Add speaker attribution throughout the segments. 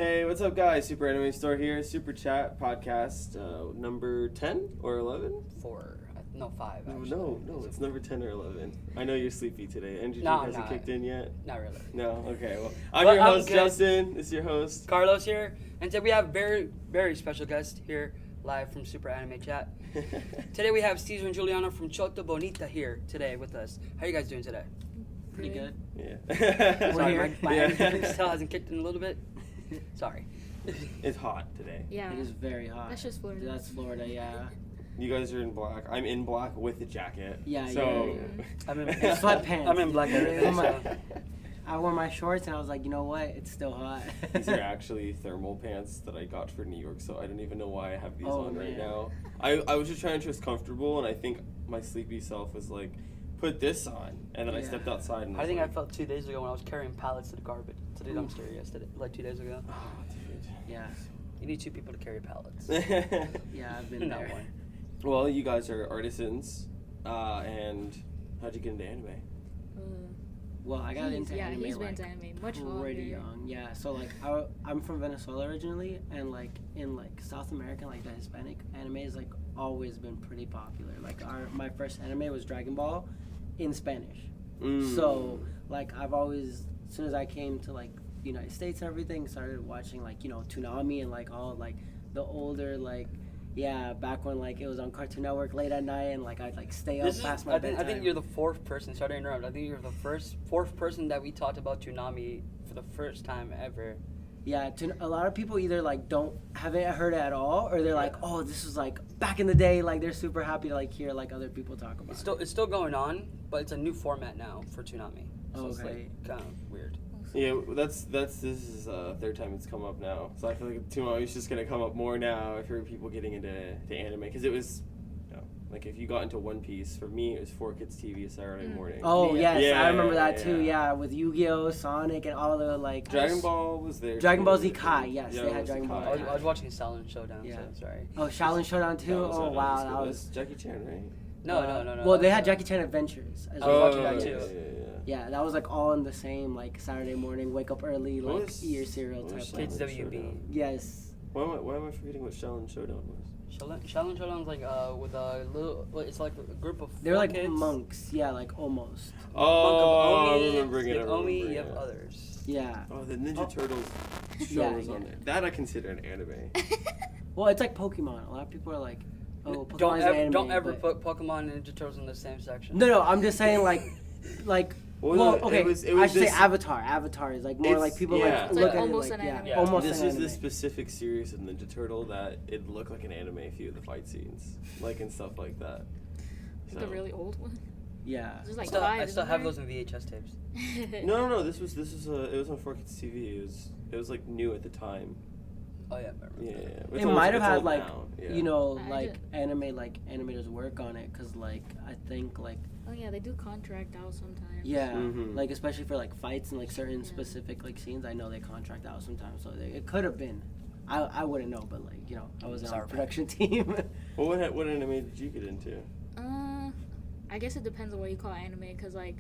Speaker 1: Hey, what's up, guys? Super Anime Store here. Super Chat podcast number 10 or 11?
Speaker 2: 4. No, 5.
Speaker 1: No,
Speaker 2: Actually.
Speaker 1: no, it's number 10 or 11. I know you're sleepy today. Energy
Speaker 2: No,
Speaker 1: hasn't kicked in yet?
Speaker 2: Not really.
Speaker 1: No? Okay, well, I'm your host, Justin. This is your host.
Speaker 2: Carlos here. And today we have very, very special guest here live from Super Anime Chat. Today we have Cesar and Juliana from Chota Bonita here today with us. How are you guys doing today?
Speaker 3: Pretty good.
Speaker 1: Yeah.
Speaker 2: Sorry, my
Speaker 1: Yeah.
Speaker 2: energy still hasn't kicked in a little bit. Sorry.
Speaker 1: It's hot today.
Speaker 3: Yeah.
Speaker 4: It is very hot.
Speaker 3: That's just Florida.
Speaker 4: That's Florida, yeah.
Speaker 1: You guys are in black. I'm in black with a jacket.
Speaker 4: Yeah,
Speaker 1: so
Speaker 4: yeah.
Speaker 2: I'm in
Speaker 4: Sweatpants.
Speaker 2: I'm in black everything. So.
Speaker 4: I wore my shorts and I was like, you know what? It's still hot.
Speaker 1: These are actually thermal pants that I got for New York, so I don't even know why I have these on right now. I was just trying to dress comfortable, and I think my sleepy self was like, put this on, and then I stepped outside. And
Speaker 2: I think
Speaker 1: like,
Speaker 2: I felt 2 days ago when I was carrying pallets to the garbage, to the dumpster yesterday, like 2 days ago.
Speaker 1: Oh, dude.
Speaker 4: Yeah.
Speaker 2: You need 2 people to carry pallets.
Speaker 4: Yeah, I've been
Speaker 2: Not
Speaker 4: there.
Speaker 2: one.
Speaker 1: Well, you guys are artisans, and how'd you get into anime?
Speaker 4: Well, I got into anime
Speaker 3: he's been
Speaker 4: like
Speaker 3: into anime much
Speaker 4: pretty
Speaker 3: longer.
Speaker 4: young. Yeah, so like I'm from Venezuela originally, and like in like South America, like the Hispanic anime has like always been pretty popular. Like my first anime was Dragon Ball in Spanish. So like I've always, as soon as I came to like the United States and everything, started watching like, you know, Toonami and like all like the older like, yeah, back when like it was on Cartoon Network late at night and like I'd like stay up past my bedtime.
Speaker 2: I think you're the 4th person. Sorry to interrupt. I think you're the fourth person that we talked about Toonami for the first time ever.
Speaker 4: Yeah, a lot of people either like haven't heard it at all, or they're like, oh, this was like back in the day. Like they're super happy to like hear like other people talk about it.
Speaker 2: It's still going on, but it's a new format now for Toonami. So it's
Speaker 4: Okay.
Speaker 2: like kind of weird.
Speaker 1: Yeah, this is third time it's come up now. So I feel like Toonami is just gonna come up more now. I've heard people getting into anime because it was, you know, like if you got into One Piece, for me it was 4Kids TV Saturday morning.
Speaker 4: Oh yes,
Speaker 1: Yeah,
Speaker 4: I remember that too.
Speaker 1: yeah.
Speaker 4: Yeah, with Yu-Gi-Oh, Sonic, and all the like.
Speaker 1: Dragon Ball was there.
Speaker 4: Dragon Ball
Speaker 1: too.
Speaker 4: Z Kai, yes,
Speaker 1: Yeah,
Speaker 4: they
Speaker 1: it
Speaker 4: had
Speaker 1: was
Speaker 4: Dragon Ball.
Speaker 1: Kai.
Speaker 2: I was watching Silent Showdown.
Speaker 4: Yeah.
Speaker 2: So sorry.
Speaker 4: Oh, Shaolin Showdown too.
Speaker 1: That was
Speaker 4: Oh
Speaker 1: what
Speaker 4: wow,
Speaker 1: it
Speaker 4: that
Speaker 1: was.
Speaker 4: was.
Speaker 1: Jackie Chan, right?
Speaker 2: No.
Speaker 4: Well, they had Jackie Chan Adventures. As
Speaker 2: I was
Speaker 4: well.
Speaker 2: watching that too.
Speaker 4: Yeah, that was like all in the same like Saturday morning, wake up early,
Speaker 1: What
Speaker 4: like
Speaker 1: was-
Speaker 4: eat your cereal
Speaker 1: what
Speaker 4: type.
Speaker 1: was
Speaker 4: of-
Speaker 2: Kids
Speaker 1: Shaolin
Speaker 2: WB.
Speaker 1: Showdown?
Speaker 4: Yes.
Speaker 1: Why am I forgetting what Shaolin Showdown was?
Speaker 2: Shaolin Showdown's like with a little. It's like a group of 4
Speaker 4: They were like
Speaker 2: kids.
Speaker 4: monks. Yeah, like almost.
Speaker 1: Oh,
Speaker 2: Monk of
Speaker 1: I
Speaker 2: Omi,
Speaker 1: remember
Speaker 2: you
Speaker 1: it.
Speaker 2: have
Speaker 1: I
Speaker 2: Omi,
Speaker 1: remember
Speaker 2: you have
Speaker 1: it.
Speaker 2: others.
Speaker 4: Yeah.
Speaker 1: Oh, the Ninja Turtles show
Speaker 4: Yeah,
Speaker 1: was on
Speaker 4: yeah.
Speaker 1: there. That I consider an anime.
Speaker 4: Well, it's like Pokemon. A lot of people are like, oh, Pokemon's an anime.
Speaker 2: Don't ever
Speaker 4: but-
Speaker 2: put Pokemon and Ninja Turtles in the same section.
Speaker 4: No, I'm just saying like.
Speaker 1: Well,
Speaker 4: Okay.
Speaker 1: it was
Speaker 4: I should say
Speaker 1: this-
Speaker 4: Avatar. Avatar is like more
Speaker 1: It's-
Speaker 4: like people
Speaker 1: yeah.
Speaker 4: like
Speaker 1: It's
Speaker 4: look
Speaker 3: like
Speaker 4: at
Speaker 3: almost
Speaker 4: it like
Speaker 3: an
Speaker 4: yeah,
Speaker 3: anime.
Speaker 2: Yeah.
Speaker 4: almost
Speaker 1: This
Speaker 4: an
Speaker 1: was
Speaker 4: anime.
Speaker 1: the specific series of Ninja Turtle that it looked like an anime, a few of the fight scenes, like and stuff like that.
Speaker 3: The really old one.
Speaker 4: Yeah.
Speaker 3: There's like
Speaker 2: I
Speaker 3: 5.
Speaker 2: still have those in VHS tapes.
Speaker 1: No. This was it was on 4Kids TV. It was like new at the time.
Speaker 2: Oh yeah, I remember.
Speaker 1: Yeah.
Speaker 4: It might have
Speaker 1: it's
Speaker 4: had
Speaker 1: old
Speaker 4: like
Speaker 1: now, yeah.
Speaker 4: you know
Speaker 3: I
Speaker 4: like animators work on it because like I think like
Speaker 3: Oh yeah, they do contract out sometimes.
Speaker 4: yeah
Speaker 1: Mhm.
Speaker 4: like especially for like fights and like certain
Speaker 3: Yeah.
Speaker 4: specific like scenes I know they contract out sometimes, so it could have been. I wouldn't know, but like, you know, I was on
Speaker 2: Sorry.
Speaker 4: the production team.
Speaker 1: Well, what anime did you get into?
Speaker 3: I guess it depends on what you call anime, cause like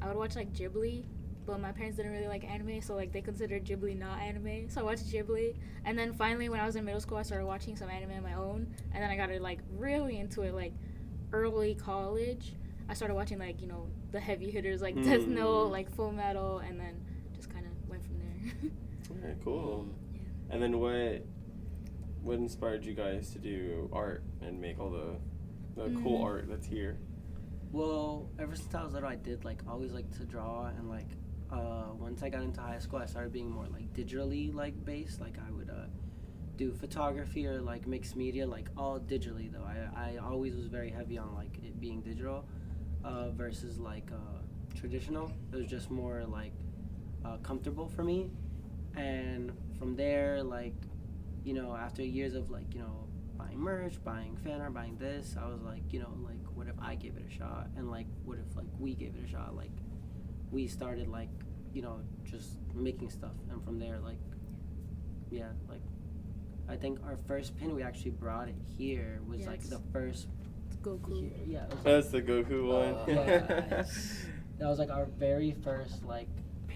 Speaker 3: I would watch like Ghibli, but my parents didn't really like anime, so like they considered Ghibli not anime. So I watched Ghibli, and then finally when I was in middle school, I started watching some anime on my own, and then I got like really into it like early college. I started watching like, you know, the heavy hitters like Death Note, like Full Metal, and then just kind of went from there.
Speaker 1: Alright, cool.
Speaker 3: Yeah.
Speaker 1: And then what inspired you guys to do art and make all the cool art that's here?
Speaker 4: Well, ever since I was little, I did like always like to draw, and like once I got into high school, I started being more like digitally like based. Like I would do photography or like mixed media, like all digitally though. I always was very heavy on like it being digital versus like traditional. It was just more like comfortable for me, and from there, like, you know, after years of like, you know, buying merch, buying fan art, buying this, I was like, you know, like, what if I gave it a shot? And like, what if like we gave it a shot? Like, we started like, you know, just making stuff, and from there, like, yeah, like, I think our first pin we actually brought it here was like the first.
Speaker 3: Goku.
Speaker 4: Yeah. It was,
Speaker 1: That's the Goku one.
Speaker 4: yeah. That was like our very first like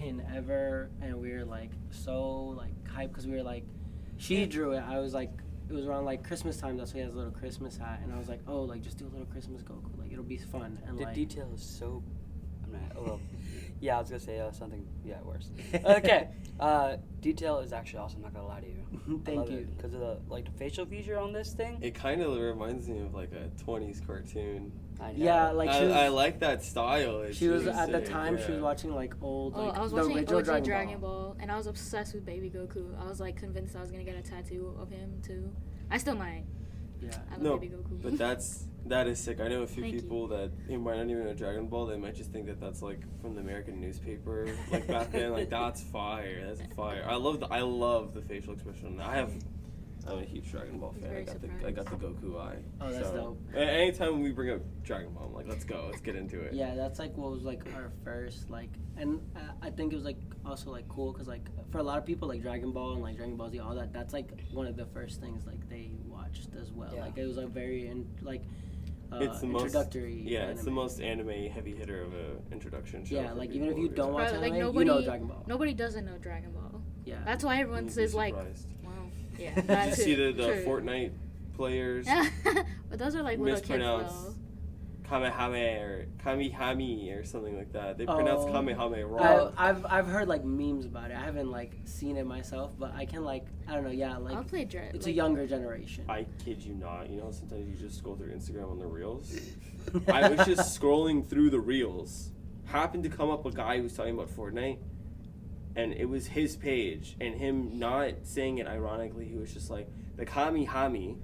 Speaker 4: pin ever, and we were like so like hyped because we were like, she drew it. I was like, it was around like Christmas time. That's why he has a little Christmas hat, and I was like, oh, like just do a little Christmas Goku, like it'll be fun. And
Speaker 2: The
Speaker 4: like
Speaker 2: detail is so. I'm not. Oh, well, yeah, I was gonna say something. Yeah, worse. Okay. Detail is actually awesome. I'm not gonna lie to you.
Speaker 4: Thank you.
Speaker 2: Because of the like the facial feature on this thing.
Speaker 1: It kind of reminds me of like a 20s cartoon.
Speaker 2: I know.
Speaker 4: Yeah, like she was,
Speaker 1: I like that style. It's
Speaker 4: she was
Speaker 1: really
Speaker 4: at the
Speaker 1: sick,
Speaker 4: time she was
Speaker 1: yeah.
Speaker 4: watching like old like
Speaker 3: I was
Speaker 4: the
Speaker 3: watching
Speaker 4: original
Speaker 3: OG Dragon Ball, and I was obsessed with Baby Goku. I was like convinced I was gonna get a tattoo of him too. I still might.
Speaker 4: Yeah.
Speaker 3: I love
Speaker 1: No,
Speaker 3: Baby Goku.
Speaker 1: but that is sick. I know a few
Speaker 3: Thank you.
Speaker 1: people that they might not even know Dragon Ball. They might just think that that's like from the American newspaper, like back then. Like that's fire. That's fire. I love the facial expression. I'm a huge Dragon Ball
Speaker 3: He's
Speaker 1: fan.
Speaker 3: very
Speaker 1: I got the Goku eye.
Speaker 4: Oh, that's dope.
Speaker 1: Anytime we bring up Dragon Ball, I'm like, let's go. Let's get into it.
Speaker 4: Yeah, that's like what was like our first like, and I think it was like also like cool because like for a lot of people like Dragon Ball and like Dragon Ball Z, all that, that's like one of the first things like they watched as well.
Speaker 2: Yeah.
Speaker 4: Like it was a very
Speaker 1: It's the
Speaker 4: introductory.
Speaker 1: most, yeah, it's the
Speaker 4: anime.
Speaker 1: most anime heavy hitter of a introduction show.
Speaker 4: Yeah,
Speaker 1: for
Speaker 4: like
Speaker 1: people.
Speaker 4: even if you don't watch
Speaker 3: Bro,
Speaker 4: anime,
Speaker 3: like
Speaker 4: you know Dragon Ball.
Speaker 3: Nobody doesn't know Dragon Ball.
Speaker 4: Yeah.
Speaker 3: That's why everyone
Speaker 1: You'd be
Speaker 3: says like,
Speaker 1: surprised.
Speaker 3: wow, yeah.
Speaker 1: Did
Speaker 3: That
Speaker 1: you
Speaker 3: too.
Speaker 1: see the
Speaker 3: True.
Speaker 1: Fortnite players
Speaker 3: But those are like little kids
Speaker 1: mispronounce
Speaker 3: though.
Speaker 1: Kamehame or Kamihami or something like that? They pronounce Kamehame wrong.
Speaker 4: I've heard like memes about it. I haven't like seen it myself, but I can like I don't know. Yeah, like
Speaker 3: I'll play Dread.
Speaker 4: it's
Speaker 3: like,
Speaker 4: a younger generation.
Speaker 1: I kid you not. You know, sometimes you just scroll through Instagram on the reels. I was just scrolling through the reels. Happened to come up a guy who was talking about Fortnite, and it was his page, and him not saying it ironically. He was just like the Kamihami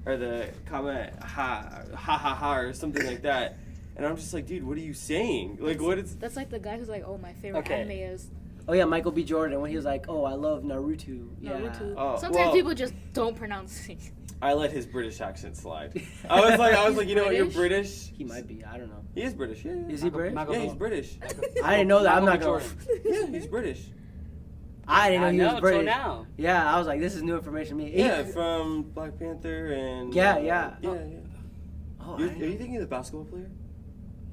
Speaker 1: or the Kame ha ha or something like that. And I'm just like, dude, what are you saying? Like, what is?
Speaker 3: That's like the guy who's like, oh, my favorite
Speaker 2: Okay.
Speaker 3: anime is
Speaker 4: Oh yeah, Michael B. Jordan when he was like, oh, I love Naruto. Yeah.
Speaker 3: Naruto.
Speaker 1: Oh,
Speaker 3: Sometimes
Speaker 1: well-
Speaker 3: people just don't pronounce things.
Speaker 1: I let his British accent slide. I was like, you know what? You're British.
Speaker 4: He might be. I don't know.
Speaker 1: He is British. Yeah.
Speaker 4: Is he British?
Speaker 2: Michael
Speaker 1: Yeah,
Speaker 2: B.
Speaker 1: he's British.
Speaker 4: I didn't know that. I'm not
Speaker 2: Michael
Speaker 4: going.
Speaker 2: B.
Speaker 1: Yeah, he's British.
Speaker 4: I didn't know he was
Speaker 2: till
Speaker 4: British.
Speaker 2: now.
Speaker 4: Yeah, I was like, this is new information to me.
Speaker 1: Yeah, from Black Panther and.
Speaker 4: Yeah.
Speaker 1: yeah.
Speaker 4: Oh,
Speaker 1: Are
Speaker 4: I
Speaker 1: you
Speaker 4: didn't know.
Speaker 1: thinking of the basketball player?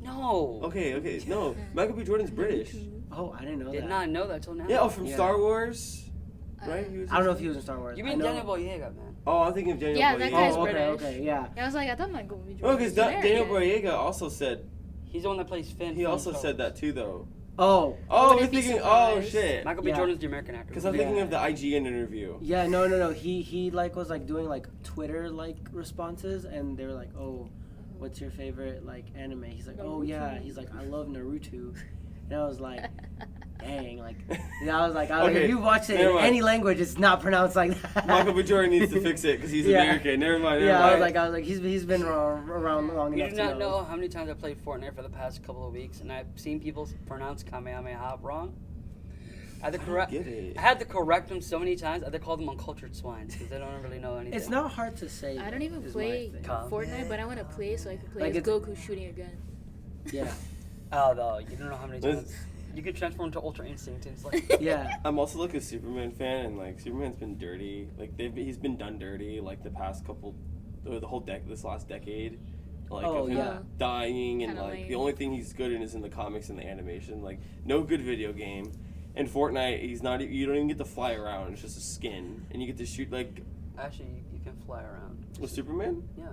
Speaker 2: No.
Speaker 1: Okay. No, Michael B. Jordan's British.
Speaker 4: Oh, I didn't know
Speaker 2: Did
Speaker 4: that.
Speaker 2: not know that till now.
Speaker 1: Yeah, from
Speaker 4: Yeah.
Speaker 1: Star Wars. Right? He was
Speaker 4: I don't know if he was in Star Wars.
Speaker 2: You
Speaker 4: I
Speaker 2: mean
Speaker 4: know-
Speaker 2: Daniel Boyega, man?
Speaker 1: Oh, I'm thinking of Daniel
Speaker 3: Yeah,
Speaker 1: Boyega.
Speaker 3: that guy's
Speaker 4: Oh, okay,
Speaker 3: British.
Speaker 4: okay, yeah.
Speaker 3: Yeah, I was like, I thought Michael B. Jordan
Speaker 1: Oh, because
Speaker 3: was American.
Speaker 1: Daniel Boyega also said.
Speaker 2: He's the one that plays Finn.
Speaker 1: He
Speaker 2: from
Speaker 1: also
Speaker 2: Star
Speaker 1: said
Speaker 2: Wars.
Speaker 1: that too, though.
Speaker 4: Oh,
Speaker 1: Oh,
Speaker 3: wouldn't
Speaker 1: I'm
Speaker 3: be
Speaker 1: thinking. Oh
Speaker 3: surprised.
Speaker 1: shit.
Speaker 2: Michael B.
Speaker 4: Yeah.
Speaker 2: Jordan's the American actor.
Speaker 1: Because I'm thinking
Speaker 4: Yeah.
Speaker 1: of the IGN interview.
Speaker 4: yeah, no. He like was like doing like Twitter like responses, and they were like, oh, what's your favorite like anime? He's like, oh yeah.
Speaker 3: Naruto.
Speaker 4: He's like, I love Naruto, and I was like, dang, like, yeah, I was like, if
Speaker 1: Okay,
Speaker 4: you watch it
Speaker 1: never
Speaker 4: in
Speaker 1: mind.
Speaker 4: any language, it's not pronounced like that.
Speaker 1: Michael B. Jordan needs to fix it because he's
Speaker 4: Yeah.
Speaker 1: American. Never mind.
Speaker 4: Yeah,
Speaker 1: never
Speaker 4: I
Speaker 1: mind.
Speaker 4: was like, he's been around long
Speaker 2: You
Speaker 4: enough
Speaker 2: do
Speaker 4: to
Speaker 2: not know how many times I played Fortnite for the past couple of weeks, and I've seen people pronounce Kamehameha wrong. I
Speaker 1: get it.
Speaker 2: had to correct them so many times. I had to call them uncultured swines because they don't really know anything.
Speaker 4: It's not hard to say.
Speaker 3: I don't even
Speaker 4: is
Speaker 3: play
Speaker 4: my thing.
Speaker 3: Fortnite, but I want to play so I can play
Speaker 4: Like
Speaker 3: as
Speaker 4: it's-
Speaker 3: Goku shooting a gun.
Speaker 4: Yeah,
Speaker 2: Oh, no, you don't know how many
Speaker 1: This-
Speaker 2: times. You could transform into Ultra Instinct, and it's like,
Speaker 4: yeah.
Speaker 1: I'm also like a Superman fan, and like Superman's been dirty. Like he's been done dirty like the past couple, the whole this last decade. Like
Speaker 4: Oh,
Speaker 1: of him
Speaker 4: yeah.
Speaker 1: dying and
Speaker 3: Kinda
Speaker 1: like
Speaker 3: lame.
Speaker 1: the only thing he's good in is in the comics and the animation. Like no good video game. In Fortnite, he's not. You don't even get to fly around. It's just a skin, and you get to shoot like
Speaker 2: actually, you can fly around.
Speaker 1: with Superman.
Speaker 2: Yeah.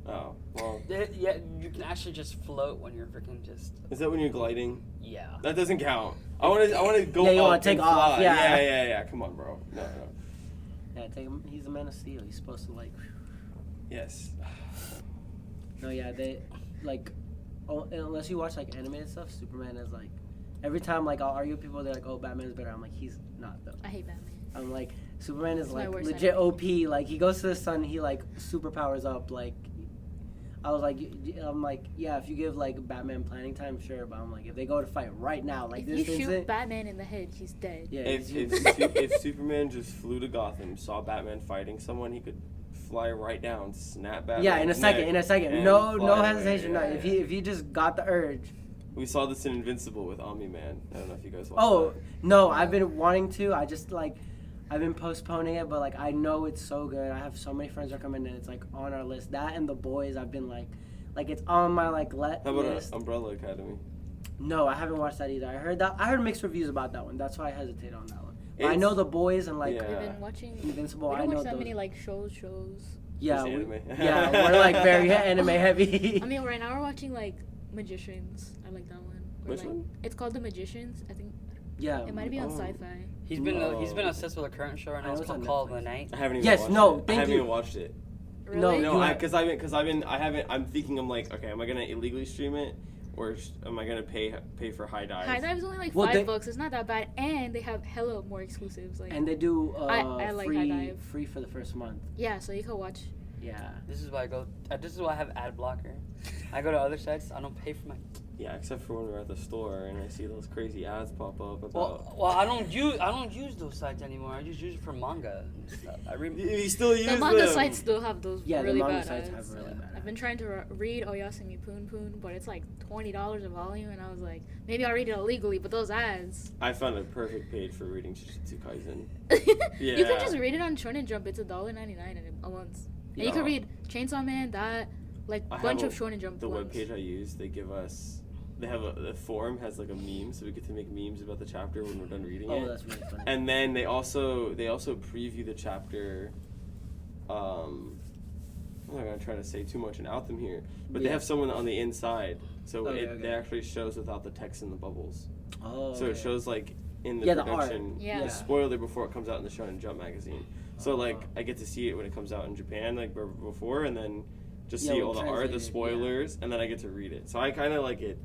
Speaker 1: Oh well,
Speaker 2: Yeah, you can actually just float when you're freaking just.
Speaker 1: is that when you're gliding?
Speaker 2: Yeah.
Speaker 1: That doesn't count. I want to go.
Speaker 4: Yeah, you
Speaker 1: up
Speaker 4: wanna take
Speaker 1: and
Speaker 4: off,
Speaker 1: fly.
Speaker 4: yeah.
Speaker 1: Yeah. Come on, bro. No.
Speaker 4: Yeah, take him. He's a Man of Steel. He's supposed to like.
Speaker 1: Yes.
Speaker 4: No, yeah, they like. Oh, unless you watch like anime and stuff, Superman is like. Every time like I'll argue with people, they're like, "Oh, Batman's better." I'm like, he's not though.
Speaker 3: I hate Batman.
Speaker 4: I'm like, Superman is
Speaker 3: It's my
Speaker 4: like
Speaker 3: worst
Speaker 4: legit
Speaker 3: enemy.
Speaker 4: OP. Like he goes to the sun, he like superpowers up. Like, I was like, I'm like, yeah, if you give like Batman planning time, sure, but I'm like, if they go to fight right now, like
Speaker 3: If
Speaker 4: this
Speaker 3: you shoot
Speaker 4: instant,
Speaker 3: Batman in the head, he's dead.
Speaker 4: yeah,
Speaker 1: If Superman just flew to Gotham, saw Batman fighting someone, he could fly right down, snap Batman.
Speaker 4: yeah, in a second,
Speaker 1: and
Speaker 4: no
Speaker 1: fly away.
Speaker 4: hesitation. No,
Speaker 1: Yeah,
Speaker 4: if
Speaker 1: yeah.
Speaker 4: he just got the urge.
Speaker 1: We saw this in Invincible with Omni Man. I don't know if you guys watched
Speaker 4: Oh
Speaker 1: that.
Speaker 4: no, I've been wanting to. I just like, I've been postponing it, but like I know it's so good. I have so many friends recommending it. It's like on our list. That and The Boys. I've been like it's on my like
Speaker 1: How about
Speaker 4: list.
Speaker 1: Umbrella Academy?
Speaker 4: No, I haven't watched that either. I heard mixed reviews about that one. That's why I hesitate on that one. But I
Speaker 1: It's-
Speaker 4: know The Boys and like
Speaker 1: Yeah.
Speaker 3: We've been watching.
Speaker 4: Invincible.
Speaker 3: We
Speaker 4: I
Speaker 3: don't
Speaker 4: know
Speaker 3: watch that
Speaker 4: those.
Speaker 3: many like shows.
Speaker 4: Yeah,
Speaker 1: Just
Speaker 4: we,
Speaker 1: anime.
Speaker 4: yeah, we're like very anime heavy.
Speaker 3: I mean, right now we're watching like Magicians. I like that one.
Speaker 1: Which
Speaker 3: like,
Speaker 1: one?
Speaker 3: It's called The Magicians. I think
Speaker 4: Yeah.
Speaker 3: it might be on
Speaker 1: Oh.
Speaker 3: Sci-Fi.
Speaker 2: He's been
Speaker 1: Oh.
Speaker 2: obsessed with a current show right
Speaker 4: I
Speaker 2: now.
Speaker 4: know
Speaker 2: It's
Speaker 4: it's on
Speaker 2: called Call of the
Speaker 4: Netflix.
Speaker 2: Night.
Speaker 1: I haven't even
Speaker 4: Yes,
Speaker 1: watched
Speaker 4: no,
Speaker 1: it. I
Speaker 4: thank
Speaker 1: haven't
Speaker 4: you.
Speaker 1: even watched it.
Speaker 3: Really?
Speaker 1: No,
Speaker 4: Yeah.
Speaker 1: because I'm thinking I'm like, okay, am I gonna illegally stream it, or am I gonna pay for High Dive?
Speaker 3: High Dive's only like
Speaker 4: Well,
Speaker 3: $5. It's not that bad, and they have hella more exclusives. Like
Speaker 4: And they do
Speaker 3: I like High Dive.
Speaker 4: free for the first month.
Speaker 3: yeah, so you can watch.
Speaker 4: Yeah.
Speaker 2: This is why I go. This is why I have ad blocker. I go to other sites. I don't pay for my.
Speaker 1: Yeah, except for when we're at the store and I see those crazy ads pop up about.
Speaker 2: Well, I don't use those sites anymore. I just use it for manga and stuff. I read.
Speaker 1: You still use
Speaker 3: The manga
Speaker 1: them.
Speaker 3: sites still have those
Speaker 4: Yeah, the
Speaker 3: really
Speaker 4: manga
Speaker 3: bad
Speaker 4: sites
Speaker 3: ads.
Speaker 4: have really bad
Speaker 3: I've been
Speaker 4: ads.
Speaker 3: trying to read Oyasumi Poon Poon, but it's like $20 a volume, and I was like, maybe I'll read it illegally, but those ads.
Speaker 1: I found a perfect page for reading Jujutsu Kaisen.
Speaker 3: You
Speaker 1: Yeah.
Speaker 3: can just read it on Shonen Jump. It's $1.99 a month. And you can read Chainsaw Man, that, like,
Speaker 1: I
Speaker 3: bunch
Speaker 1: have
Speaker 3: of Shonen Jump
Speaker 1: The
Speaker 3: ones.
Speaker 1: webpage I use, they have the forum has like a meme, so we get to make memes about the chapter when we're done reading
Speaker 4: Oh,
Speaker 1: it.
Speaker 4: that's really funny.
Speaker 1: And then they also preview the chapter. I'm not gonna try to say too much and out them here, but they
Speaker 4: Yeah.
Speaker 1: have someone on the inside, so
Speaker 4: Okay,
Speaker 1: it
Speaker 4: okay.
Speaker 1: actually shows without the text in the bubbles.
Speaker 4: Oh.
Speaker 1: So it
Speaker 4: okay.
Speaker 1: shows like in the
Speaker 4: Yeah, the art.
Speaker 1: production,
Speaker 3: Yeah.
Speaker 1: the spoiler before it comes out in the Shonen Jump magazine. So like
Speaker 4: Oh.
Speaker 1: I get to see it when it comes out in Japan, like before, and then just
Speaker 4: Yeah,
Speaker 1: see
Speaker 4: well,
Speaker 1: all the art, the
Speaker 4: translated,
Speaker 1: spoilers, and then I get to read it. So I kind of like it.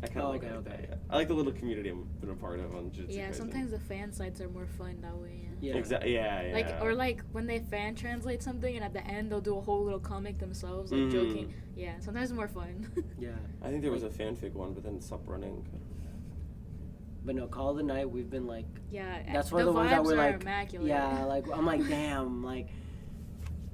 Speaker 1: I kind of
Speaker 4: Oh,
Speaker 1: like
Speaker 4: okay,
Speaker 1: it like
Speaker 4: okay.
Speaker 1: that, yeah. I like the little community I've been a part of on Jujutsu
Speaker 3: Yeah,
Speaker 1: Kaisen.
Speaker 3: sometimes the fan sites are more fun that way. Yeah.
Speaker 4: Yeah.
Speaker 1: Exactly. Yeah.
Speaker 3: Like or like when they fan translate something and at the end they'll do a whole little comic themselves, like
Speaker 1: Mhm.
Speaker 3: joking. Yeah, sometimes it's more fun.
Speaker 4: Yeah.
Speaker 1: I think there was a fanfic one, but then it stopped running.
Speaker 4: But no, Call of the Night, we've been like,
Speaker 3: Yeah,
Speaker 4: that's one of the ones that
Speaker 3: vibes
Speaker 4: we're
Speaker 3: are
Speaker 4: like,
Speaker 3: immaculate.
Speaker 4: yeah, like, I'm like, damn,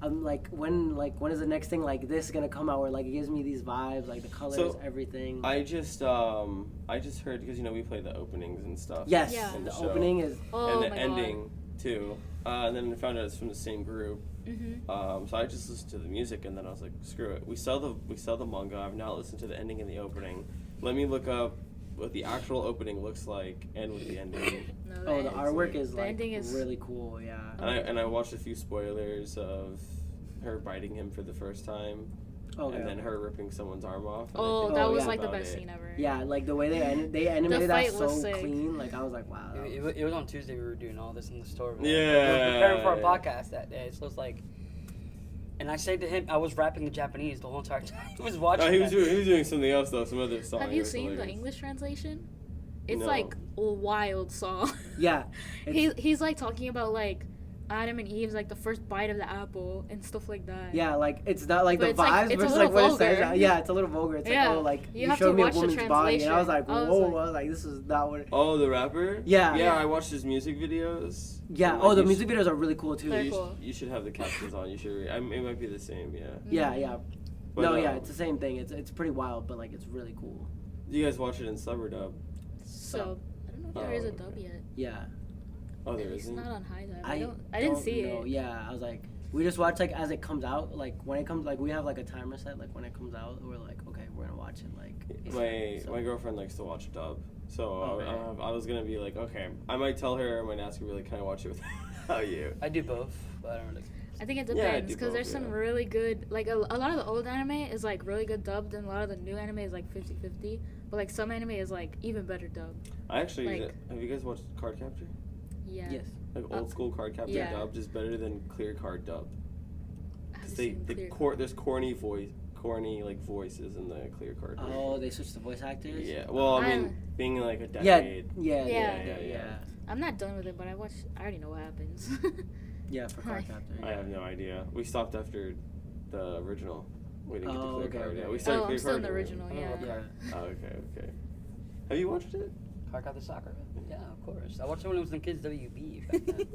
Speaker 4: I'm like, when is the next thing like this gonna come out where like it gives me these vibes, like the colors,
Speaker 1: So,
Speaker 4: everything.
Speaker 1: I just heard because we play the openings and stuff.
Speaker 4: Yes,
Speaker 3: Yeah.
Speaker 1: in
Speaker 4: the
Speaker 1: show.
Speaker 4: opening is,
Speaker 3: Oh
Speaker 1: and the
Speaker 3: my
Speaker 1: ending too. And then I found out it's from the same group.
Speaker 3: Mm-hmm.
Speaker 1: So I just listened to the music and then I was like, screw it. We sell the manga. I've now listened to the ending and the opening. Let me look up what the actual opening looks like and with the ending.
Speaker 3: No,
Speaker 4: oh, the
Speaker 3: end-
Speaker 4: artwork is
Speaker 3: the
Speaker 4: like
Speaker 3: ending is-
Speaker 4: really cool, yeah.
Speaker 1: And I watched a few spoilers of her biting him for the first time,
Speaker 4: Okay.
Speaker 1: and then her ripping someone's arm off. and I
Speaker 3: Oh,
Speaker 1: think
Speaker 3: that
Speaker 4: Oh,
Speaker 3: was
Speaker 4: yeah.
Speaker 3: like the
Speaker 1: about
Speaker 3: best
Speaker 1: it.
Speaker 3: scene ever.
Speaker 4: Yeah, like the way they animated that
Speaker 3: fight
Speaker 4: so
Speaker 3: was sick.
Speaker 4: clean, like I was like, wow. that was-
Speaker 2: It was on Tuesday. We were doing all this in the store.
Speaker 1: Yeah.
Speaker 2: We were preparing for our podcast that day. So it's like, and I said to him, I was rapping in Japanese the whole entire time. He was watching.
Speaker 1: Oh, he was
Speaker 2: that.
Speaker 1: doing something else though, some other song.
Speaker 3: Have
Speaker 1: It
Speaker 3: you
Speaker 1: was
Speaker 3: seen the
Speaker 1: hilarious.
Speaker 3: English translation? It's
Speaker 1: No.
Speaker 3: like a wild song.
Speaker 4: Yeah.
Speaker 3: He's like talking about like Adam and Eve's like the first bite of the apple and stuff like that.
Speaker 4: Yeah, like it's not like
Speaker 3: But
Speaker 4: the
Speaker 3: it's like-
Speaker 4: vibes
Speaker 3: it's a
Speaker 4: versus
Speaker 3: little
Speaker 4: like what it says.
Speaker 3: vulgar.
Speaker 4: Yeah, it's a little vulgar. It's
Speaker 3: Yeah.
Speaker 4: like, oh, like
Speaker 3: You
Speaker 4: you
Speaker 3: have
Speaker 4: showed
Speaker 3: to
Speaker 4: me a
Speaker 3: watch the
Speaker 4: woman's body, and I was like,
Speaker 3: translation.
Speaker 4: whoa,
Speaker 3: I was
Speaker 4: I was like, this is not what.
Speaker 1: Oh, the rapper?
Speaker 4: Yeah.
Speaker 1: Yeah, I watched his music videos.
Speaker 4: Yeah.
Speaker 1: And,
Speaker 4: Oh,
Speaker 1: like,
Speaker 4: the
Speaker 1: you
Speaker 4: music videos are really cool too.
Speaker 3: Very
Speaker 1: You,
Speaker 3: cool.
Speaker 1: you should have the captions on. You should. It might be the same. Yeah.
Speaker 4: Yeah, yeah.
Speaker 1: But,
Speaker 4: No, yeah,
Speaker 1: um,
Speaker 4: it's the same thing. It's pretty wild, but like it's really cool.
Speaker 1: You guys watch it in sub or dub?
Speaker 3: So I don't know if there
Speaker 1: Oh,
Speaker 3: is a
Speaker 1: okay.
Speaker 3: dub yet.
Speaker 4: Yeah.
Speaker 1: Oh, there
Speaker 3: It's
Speaker 1: isn't.
Speaker 3: not on High Dive. I didn't
Speaker 4: don't
Speaker 3: see
Speaker 4: know.
Speaker 3: it.
Speaker 4: Yeah, I was like, we just watch like as it comes out. Like when it comes, like we have like a timer set. Like when it comes out, we're like, okay, we're gonna watch it. Like
Speaker 1: My girlfriend likes to watch dub, so
Speaker 4: Okay.
Speaker 1: I was gonna be like, okay, I might tell her, I might ask her, like, can I watch it without you?
Speaker 2: I do both, but I don't really.
Speaker 3: I think it
Speaker 1: Yeah, I
Speaker 3: depends
Speaker 1: do
Speaker 3: because
Speaker 1: both,
Speaker 3: there's some
Speaker 1: yeah.
Speaker 3: really good, like a lot of the old anime is like really good dubbed and a lot of the new anime is like 50-50. But like some anime is like even better dubbed.
Speaker 1: I actually
Speaker 3: Like-
Speaker 1: have you guys watched Card Captor?
Speaker 3: Yeah.
Speaker 4: yes.
Speaker 1: Like old school Card Captor
Speaker 3: yeah.
Speaker 1: dubbed is better than Clear Card dubbed.
Speaker 3: I
Speaker 1: Because
Speaker 3: haven't seen Clear
Speaker 1: there's corny like voices in the Clear Card. version.
Speaker 4: Oh, they switched the voice actors.
Speaker 1: Yeah. Well, I mean,
Speaker 3: I'm-
Speaker 1: being like a
Speaker 4: Yeah.
Speaker 1: decade.
Speaker 4: Yeah.
Speaker 3: Yeah.
Speaker 4: Yeah. Yeah.
Speaker 3: I'm not done with it, but I already know what happens.
Speaker 4: Yeah. For Card Captor.
Speaker 1: I have no idea. We stopped after the original. We didn't
Speaker 4: Oh,
Speaker 1: get to Clear
Speaker 4: okay,
Speaker 1: Card.
Speaker 4: okay.
Speaker 1: Yeah, we started
Speaker 3: Oh,
Speaker 1: Clear
Speaker 3: I'm still in
Speaker 1: Card.
Speaker 3: the original,
Speaker 2: I don't know
Speaker 3: yeah.
Speaker 2: what card.
Speaker 1: Oh, okay. Have you watched it?
Speaker 2: Card got the soccer. Yeah, of course. I watched it when it was in Kids WB. Back then.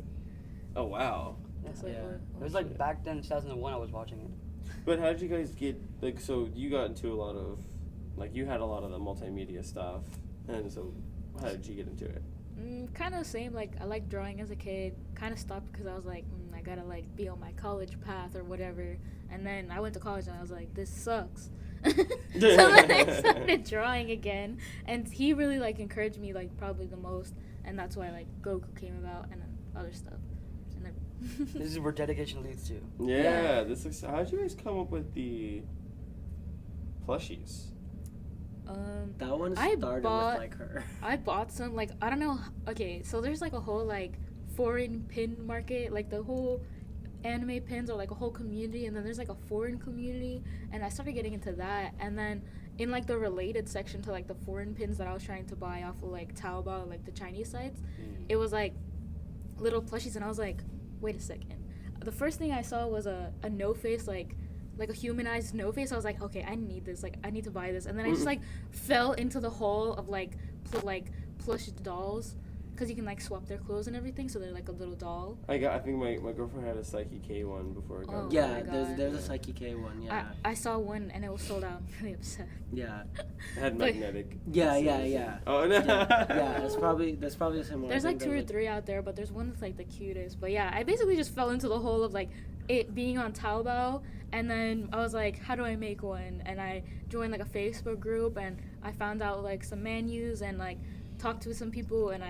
Speaker 1: Oh wow.
Speaker 3: That's like
Speaker 4: Yeah.
Speaker 3: what-
Speaker 2: It was like back then, 2001. I was watching it.
Speaker 1: But how did you guys get like? So you got into a lot of, like, you had a lot of the multimedia stuff, and so how did you get into it?
Speaker 3: Kind of the same. Like I liked drawing as a kid. Kind of stopped because I was like, I gotta like be on my college path or whatever. And then I went to college and I was like, this sucks. So then I started drawing again, and he really like encouraged me like probably the most, and that's why like Goku came about and then other stuff. And then
Speaker 2: This is where dedication leads to.
Speaker 1: Yeah, this looks. How'd you guys come up with the plushies?
Speaker 4: That one
Speaker 3: I
Speaker 4: started
Speaker 3: bought-
Speaker 4: with like her.
Speaker 3: I bought some like I don't know. Okay, so there's like a whole like foreign pin market, like the whole anime pins are like a whole community, and then there's like a foreign community, and I started getting into that, and then in like the related section to like the foreign pins that I was trying to buy off of like Taobao, like the Chinese sites, it was like little plushies, and I was like, wait a second. The first thing I saw was a no face, like a humanized no face. I was like, okay, I need this, like I need to buy this, and then I just like fell into the hole of like plush dolls, because you can like swap their clothes and everything, so they're like a little doll.
Speaker 1: I think my girlfriend had a Psyche K one before it got.
Speaker 3: Oh.
Speaker 4: Yeah,
Speaker 3: my
Speaker 4: there's
Speaker 3: God.
Speaker 4: a Psyche K one. Yeah,
Speaker 3: I saw one and it was sold out. I'm really upset.
Speaker 4: yeah,
Speaker 1: It had
Speaker 3: But-
Speaker 1: magnetic.
Speaker 4: yeah.
Speaker 1: Oh no.
Speaker 4: Yeah, that's probably the same one.
Speaker 3: There's
Speaker 4: I
Speaker 3: like
Speaker 4: think
Speaker 3: 2 or
Speaker 4: there's,
Speaker 3: 3 out there, but there's one that's like the cutest. But yeah, I basically just fell into the hole of like it being on Taobao, and then I was like, how do I make one? And I joined like a Facebook group, and I found out like some menus and like talked to some people, and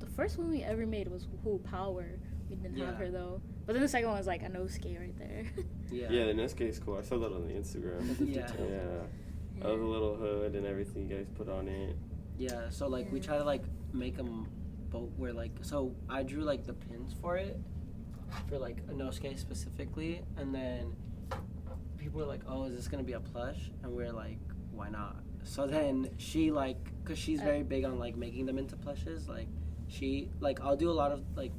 Speaker 3: the first one we ever made was Who Power. We didn't have
Speaker 4: Yeah.
Speaker 3: her though. But then the second one was like a Nosuke right there.
Speaker 4: Yeah.
Speaker 1: Yeah, the Nosuke is cool. I saw that on the Instagram.
Speaker 4: Yeah.
Speaker 1: Yeah. Oh, the little hood and everything you guys put on it.
Speaker 4: Yeah, so like we try to like make them both where like, so I drew like the pins for it, for like Inosuke specifically, and then people were like, oh, is this gonna be a plush? And we're like, why not? So then she like, cause she's very big on like making them into plushes, like she, like I'll do a lot of like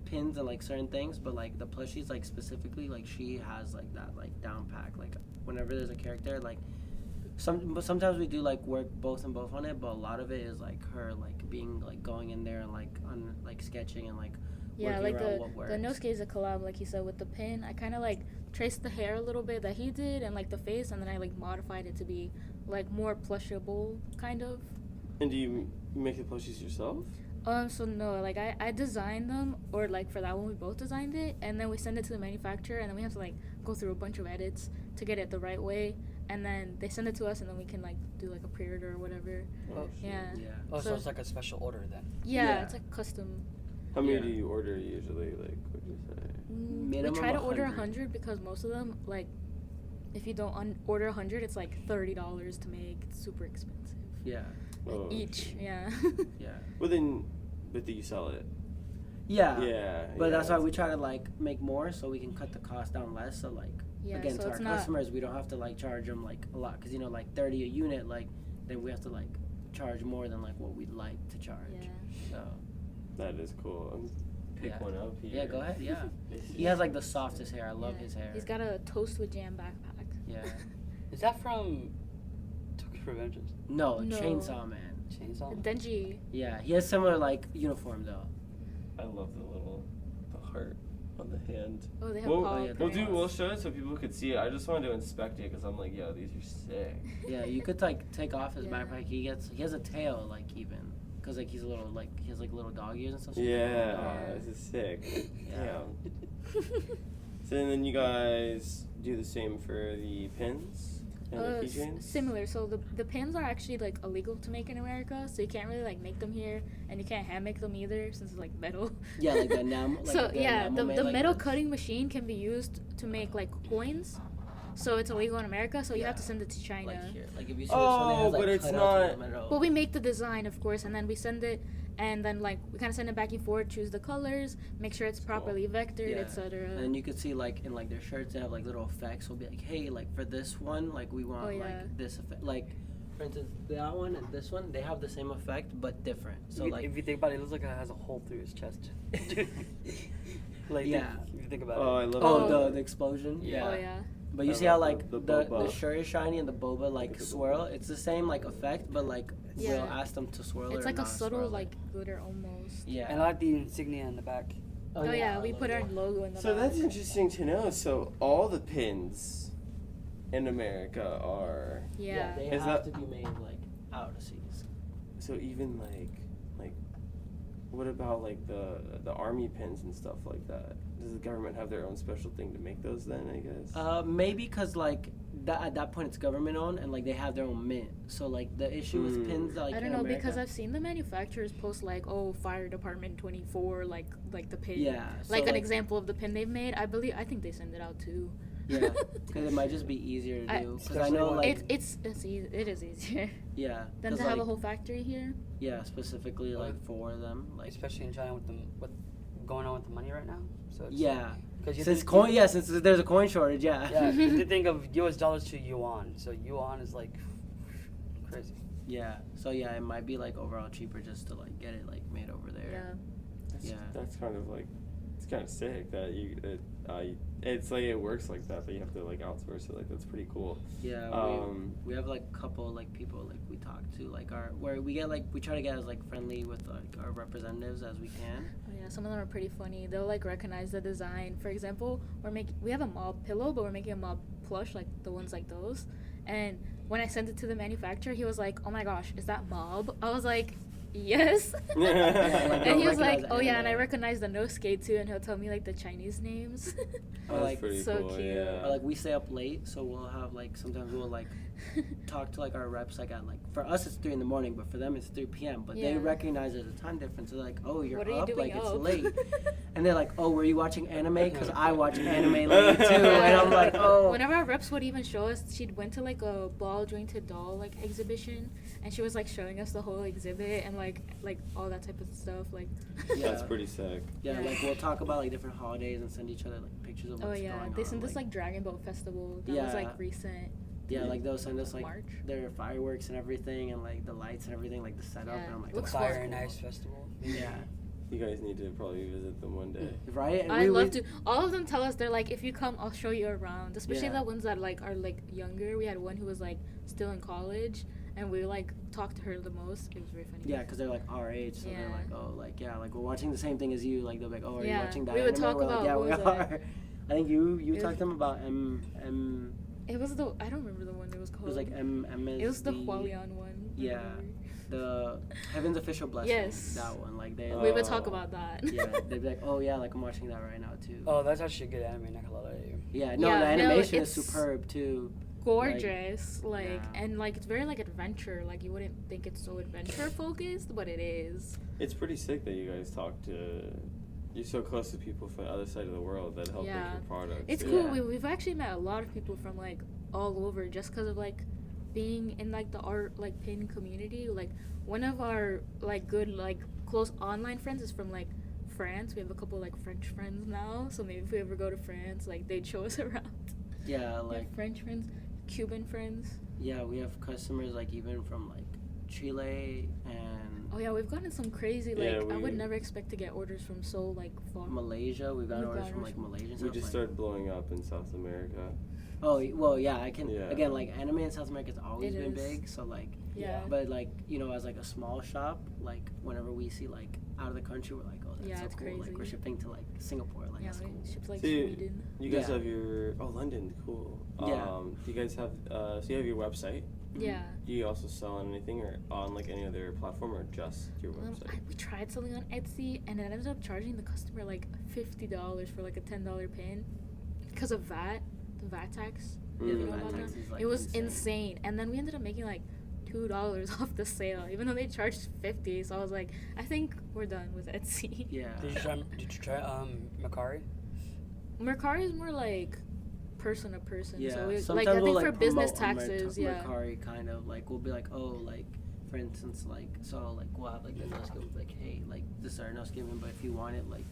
Speaker 4: pins and like certain things, but like the plushies like specifically, like she has like that like down pack, like whenever there's a character, like sometimes we do like work both on it, but a lot of it is like her like being like going in there and like on like sketching and like
Speaker 3: Yeah,
Speaker 4: working
Speaker 3: like
Speaker 4: around what works.
Speaker 3: the Nosuke is a collab, like you said, with the pin. I kind of like traced the hair a little bit that he did, and like the face, and then I like modified it to be like more plushable, kind of.
Speaker 1: And do you make the plushies yourself?
Speaker 3: So no, like I designed them, or like for that one we both designed it, and then we send it to the manufacturer, and then we have to like go through a bunch of edits to get it the right way, and then they send it to us, and then we can like do like a pre-order or whatever.
Speaker 2: Oh,
Speaker 3: Yeah.
Speaker 4: Yeah.
Speaker 2: Oh, so
Speaker 3: So-
Speaker 2: it's like a special order then.
Speaker 3: Yeah,
Speaker 4: Yeah.
Speaker 3: it's like custom.
Speaker 1: How many
Speaker 4: Yeah.
Speaker 1: do you order usually? Like, what do you say?
Speaker 4: Minimum
Speaker 3: we try to order
Speaker 4: 100.
Speaker 3: 100 because most of them, like, if you don't order 100, it's like $30 to make. It's super expensive.
Speaker 4: Yeah.
Speaker 3: Like,
Speaker 1: Oh,
Speaker 3: each,
Speaker 1: okay.
Speaker 3: yeah.
Speaker 4: Yeah.
Speaker 1: But then you sell it.
Speaker 4: Yeah.
Speaker 1: Yeah.
Speaker 4: But that's why we try to like make more so we can cut the cost down less. So like
Speaker 3: Yeah,
Speaker 4: again,
Speaker 3: so
Speaker 4: to our
Speaker 3: it's not-
Speaker 4: customers, we don't have to like charge them like a lot, because you know like 30 a unit, like then we have to like charge more than like what we'd like to charge.
Speaker 3: Yeah.
Speaker 4: So
Speaker 1: That is cool. Pick
Speaker 4: Yeah.
Speaker 1: one up here.
Speaker 4: yeah, go ahead. Yeah.
Speaker 1: Let me see.
Speaker 4: He has like the softest hair. I love
Speaker 3: Yeah.
Speaker 4: his hair.
Speaker 3: He's got a toast with jam backpack.
Speaker 4: Yeah.
Speaker 2: Is that from Tokyo Revengeance?
Speaker 4: No,
Speaker 3: No.
Speaker 4: Chainsaw Man.
Speaker 2: Chainsaw?
Speaker 3: Denji.
Speaker 4: Yeah, he has similar like uniform though.
Speaker 1: I love the heart on the hand.
Speaker 3: Oh, they have
Speaker 1: We'll,
Speaker 3: Paul
Speaker 4: yeah,
Speaker 1: we'll
Speaker 3: Prince.
Speaker 1: we'll show it so people could see it. I just wanted to inspect it because I'm like, yo, these are sick.
Speaker 4: Yeah, you could like take off his
Speaker 3: Yeah.
Speaker 4: backpack. He has a tail like even, cause like he's a little like he has like little dog ears and stuff. so he has a little
Speaker 1: Yeah,
Speaker 4: dog.
Speaker 1: this is sick.
Speaker 4: Yeah.
Speaker 1: Damn. So then you guys do the same for the pins and the keychains?
Speaker 3: Similar. So the pins are actually like illegal to make in America, so you can't really like make them here, and you can't hand make them either since it's like metal.
Speaker 4: Yeah, like the enamel. Like
Speaker 3: So
Speaker 4: the
Speaker 3: yeah,
Speaker 4: enamel
Speaker 3: the
Speaker 4: made, like,
Speaker 3: metal
Speaker 4: this.
Speaker 3: cutting machine can be used to make like coins, so it's illegal in America. So you have to
Speaker 4: Yeah.
Speaker 3: send it to China.
Speaker 4: Like here, like if you see
Speaker 1: Oh,
Speaker 4: this one, it has, like,
Speaker 1: but it's
Speaker 4: cutouts in
Speaker 1: not-
Speaker 4: the middle.
Speaker 3: Well, we make the design, of course, and then we send it, and then like we kind of send it back and forth, choose the colors, make sure it's properly vectored,
Speaker 4: Yeah.
Speaker 3: etc.
Speaker 4: And then you could see like in like their shirts they have like little effects. We'll be like, hey, like for this one, like we want
Speaker 3: Oh, yeah.
Speaker 4: like this effect. Like for instance, that one and this one, they have the same effect but different. So
Speaker 2: If-
Speaker 4: like
Speaker 2: if you think about it, it looks like it has a hole through his chest. Like,
Speaker 4: Yeah.
Speaker 2: If you think about
Speaker 1: Oh,
Speaker 2: it.
Speaker 1: I love
Speaker 3: Oh.
Speaker 1: that.
Speaker 4: the explosion.
Speaker 2: Yeah.
Speaker 3: Oh yeah.
Speaker 4: But you
Speaker 1: I
Speaker 4: see how
Speaker 1: love
Speaker 4: like
Speaker 1: the
Speaker 4: the
Speaker 1: boba.
Speaker 4: shirt is shiny and the boba like
Speaker 1: Look at the
Speaker 4: swirl.
Speaker 1: boba.
Speaker 4: It's the same like effect, but like
Speaker 3: Yeah.
Speaker 4: we'll ask them to swirl it.
Speaker 3: It's
Speaker 4: or
Speaker 3: like a
Speaker 4: not
Speaker 3: subtle
Speaker 4: swirl it.
Speaker 3: like glitter almost.
Speaker 4: Yeah.
Speaker 2: And I like the insignia in the back.
Speaker 3: Oh, yeah, we
Speaker 4: I
Speaker 3: put
Speaker 4: love
Speaker 3: our
Speaker 4: it.
Speaker 3: logo in the
Speaker 1: So
Speaker 3: back.
Speaker 1: that's interesting to know. So all the pins in America are
Speaker 3: Yeah.
Speaker 4: They
Speaker 1: Is
Speaker 4: have
Speaker 1: that-
Speaker 4: to be made like out of seas.
Speaker 1: so even like what about like the army pins and stuff like that? Does the government have their own special thing to make those then? I guess.
Speaker 4: Maybe because like that at that point it's government owned and like they have their own mint. So like the issue with pins like
Speaker 3: I don't
Speaker 4: in
Speaker 3: know
Speaker 4: America,
Speaker 3: because I've seen the manufacturers post like, oh, fire department 24, like the pin.
Speaker 4: Yeah, so,
Speaker 3: like an example of the pin they've made. I think they send it out too.
Speaker 4: Yeah, because it might just be easier to do. Because I know
Speaker 2: Especially
Speaker 4: like
Speaker 3: it is easier
Speaker 4: yeah,
Speaker 3: than to
Speaker 4: 'cause,
Speaker 3: have a
Speaker 4: like,
Speaker 3: whole factory here.
Speaker 4: yeah, specifically like for them like
Speaker 2: Especially in China with what going on with the money right now. So it's,
Speaker 4: yeah.
Speaker 2: because
Speaker 4: Since there's a coin shortage, yeah.
Speaker 2: Yeah, you think of U.S. dollars to yuan, so yuan is like crazy.
Speaker 4: Yeah. So yeah, it might be like overall cheaper just to like get it like made over there.
Speaker 3: Yeah.
Speaker 1: That's kind of like, it's kind of sick that it's like it works like that, but you have to like outsource it. Like that's pretty cool.
Speaker 4: Yeah. We have like a couple like people like we talk to like we try to get as like friendly with like our representatives as we can.
Speaker 3: Oh yeah, some of them are pretty funny. They'll like recognize the design. For example, we have a mob pillow, but we're making a mob plush, like the ones like those. And when I sent it to the manufacturer, he was like, "Oh my gosh, is that mob?" I was like, "Yes." And he was like, "Oh yeah," and I recognize the Nosuke too, and he'll tell me like the Chinese names.
Speaker 4: Or
Speaker 1: That's
Speaker 4: like
Speaker 1: pretty
Speaker 3: so
Speaker 1: cool.
Speaker 3: cute.
Speaker 1: Yeah.
Speaker 4: or like we stay up late, so we'll have like sometimes we'll like talk to like our reps like at like for us it's 3 a.m, but for them it's 3 p.m. But they
Speaker 3: Yeah.
Speaker 4: recognize there's a time difference. They're like, "Oh, you're
Speaker 3: What are you
Speaker 4: up,
Speaker 3: doing
Speaker 4: like it's
Speaker 3: up?"
Speaker 4: late," and they're like, "Oh, were you watching anime? Because I watch anime late too." And I'm like, "Oh."
Speaker 3: Whenever our reps would even show us, she'd went to like a ball jointed doll like exhibition, and she was like showing us the whole exhibit and like all that type of stuff. Like,
Speaker 4: Yeah.
Speaker 1: That's pretty sick.
Speaker 4: Yeah,
Speaker 3: Yeah.
Speaker 4: like we'll talk about like different holidays and send each other like pictures of
Speaker 3: oh
Speaker 4: what's
Speaker 3: yeah,
Speaker 4: going
Speaker 3: they
Speaker 4: on.
Speaker 3: sent us like Dragon Boat Festival. That was
Speaker 4: Yeah.
Speaker 3: like recent.
Speaker 4: yeah, like they'll send us like
Speaker 3: March.
Speaker 4: their fireworks and everything and like the lights and everything, like the setup.
Speaker 3: Yeah.
Speaker 4: And I'm like,
Speaker 3: Looks
Speaker 4: wow,
Speaker 2: Fire
Speaker 4: that's
Speaker 2: and
Speaker 4: cool.
Speaker 2: Ice Festival.
Speaker 4: Yeah,
Speaker 1: You guys need to probably visit them one day.
Speaker 4: right. And
Speaker 3: I
Speaker 4: we
Speaker 3: love
Speaker 4: went-
Speaker 3: to. All of them tell us they're like, if you come, I'll show you around. Especially
Speaker 4: Yeah.
Speaker 3: the ones that like are like younger. We had one who was like still in college, and we like talked to her the most. It was very funny.
Speaker 4: Yeah, because they're like our age, so they're
Speaker 3: Yeah.
Speaker 4: like, oh, like yeah, like we're watching the same thing as you. Like they're like, oh, are you
Speaker 3: Yeah,
Speaker 4: watching that?
Speaker 3: we would
Speaker 4: anime?
Speaker 3: talk
Speaker 4: We're like,
Speaker 3: about
Speaker 4: yeah,
Speaker 3: what
Speaker 4: we
Speaker 3: was
Speaker 4: are. I think you
Speaker 3: It
Speaker 4: talked
Speaker 3: was-
Speaker 4: to them about M.
Speaker 3: It was the I don't remember the one it was
Speaker 4: It
Speaker 3: called.
Speaker 4: was like M.
Speaker 3: It was the Hualian one.
Speaker 4: Yeah.
Speaker 3: remember?
Speaker 4: The Heaven's Official Blessing.
Speaker 3: Yes.
Speaker 4: That one. Like they.
Speaker 3: We would
Speaker 1: Oh.
Speaker 3: talk about that.
Speaker 4: Yeah, they'd be like, oh yeah, like I'm watching that right now too.
Speaker 2: Oh, that's actually a good anime. Not gonna lie to you.
Speaker 4: Yeah, no,
Speaker 3: Yeah,
Speaker 4: the
Speaker 3: no,
Speaker 4: animation is
Speaker 3: it's-
Speaker 4: superb too.
Speaker 3: Gorgeous, like
Speaker 4: yeah.
Speaker 3: and like it's very like adventure. Like you wouldn't think it's so adventure focused, but it is.
Speaker 1: It's pretty sick that you guys talk to. You're so close to people from the other side of the world that help make
Speaker 3: Yeah.
Speaker 1: your products.
Speaker 3: It's
Speaker 1: yeah.
Speaker 3: cool. We've actually met a lot of people from like all over just because of like being in like the art like pin community. Like one of our like good like close online friends is from like France. We have a couple like French friends now, so maybe if we ever go to France, like they'd show us around.
Speaker 4: Yeah,
Speaker 3: We have
Speaker 4: like
Speaker 3: French friends, Cuban friends.
Speaker 4: yeah, we have customers like even from like Chile and
Speaker 3: Oh yeah, we've gotten some crazy like
Speaker 1: Yeah,
Speaker 3: I would
Speaker 1: we-
Speaker 3: never expect to get orders from so like far.
Speaker 4: Malaysia. We've got
Speaker 3: We've
Speaker 4: orders
Speaker 3: got
Speaker 4: from
Speaker 3: orders
Speaker 4: like Malaysian
Speaker 1: We
Speaker 4: stuff.
Speaker 1: just
Speaker 4: like,
Speaker 1: started blowing up in South America.
Speaker 4: Oh well, yeah. I can
Speaker 1: Yeah.
Speaker 4: again like anime in South America has always
Speaker 3: It
Speaker 4: been
Speaker 3: is.
Speaker 4: big. So like,
Speaker 3: Yeah.
Speaker 4: but like as like a small shop, like whenever we see like out of the country, we're like, oh, that's
Speaker 3: Yeah,
Speaker 4: so
Speaker 3: it's
Speaker 4: cool. Like we're
Speaker 3: crazy.
Speaker 4: shipping to like Singapore. Like
Speaker 3: Yeah,
Speaker 4: that's cool.
Speaker 3: it ships like
Speaker 1: See,
Speaker 3: Sweden.
Speaker 1: You guys
Speaker 4: Yeah.
Speaker 1: have your London, cool.
Speaker 4: Yeah.
Speaker 1: Do you guys have so you have your website?
Speaker 3: Yeah.
Speaker 1: Do you also sell on anything or on like any other platform or just your website?
Speaker 3: We tried selling on Etsy and it ended up charging the customer like $50 for like a $10 pin because of VAT, the VAT tax.
Speaker 1: Mm.
Speaker 3: You
Speaker 1: Yeah,
Speaker 3: know
Speaker 1: the
Speaker 3: about
Speaker 1: VAT
Speaker 3: that?
Speaker 4: tax is, like,
Speaker 3: It was
Speaker 4: insane.
Speaker 3: insane. And then we ended up making like $2 off the sale, even though they charged 50. So I was like, I think we're done with Etsy.
Speaker 4: Yeah.
Speaker 2: Did you try Macari?
Speaker 3: Mercari is more like person to person.
Speaker 4: Yeah.
Speaker 3: So we,
Speaker 4: Sometimes
Speaker 3: like I
Speaker 4: we'll,
Speaker 3: think for
Speaker 4: like,
Speaker 3: business
Speaker 4: promote on
Speaker 3: taxes, yeah.
Speaker 4: Mercari kind of like we'll be like, oh, like for instance, like so like we'll have like the Nosuke will be like, hey, like this is our Nosuke, but if you want it like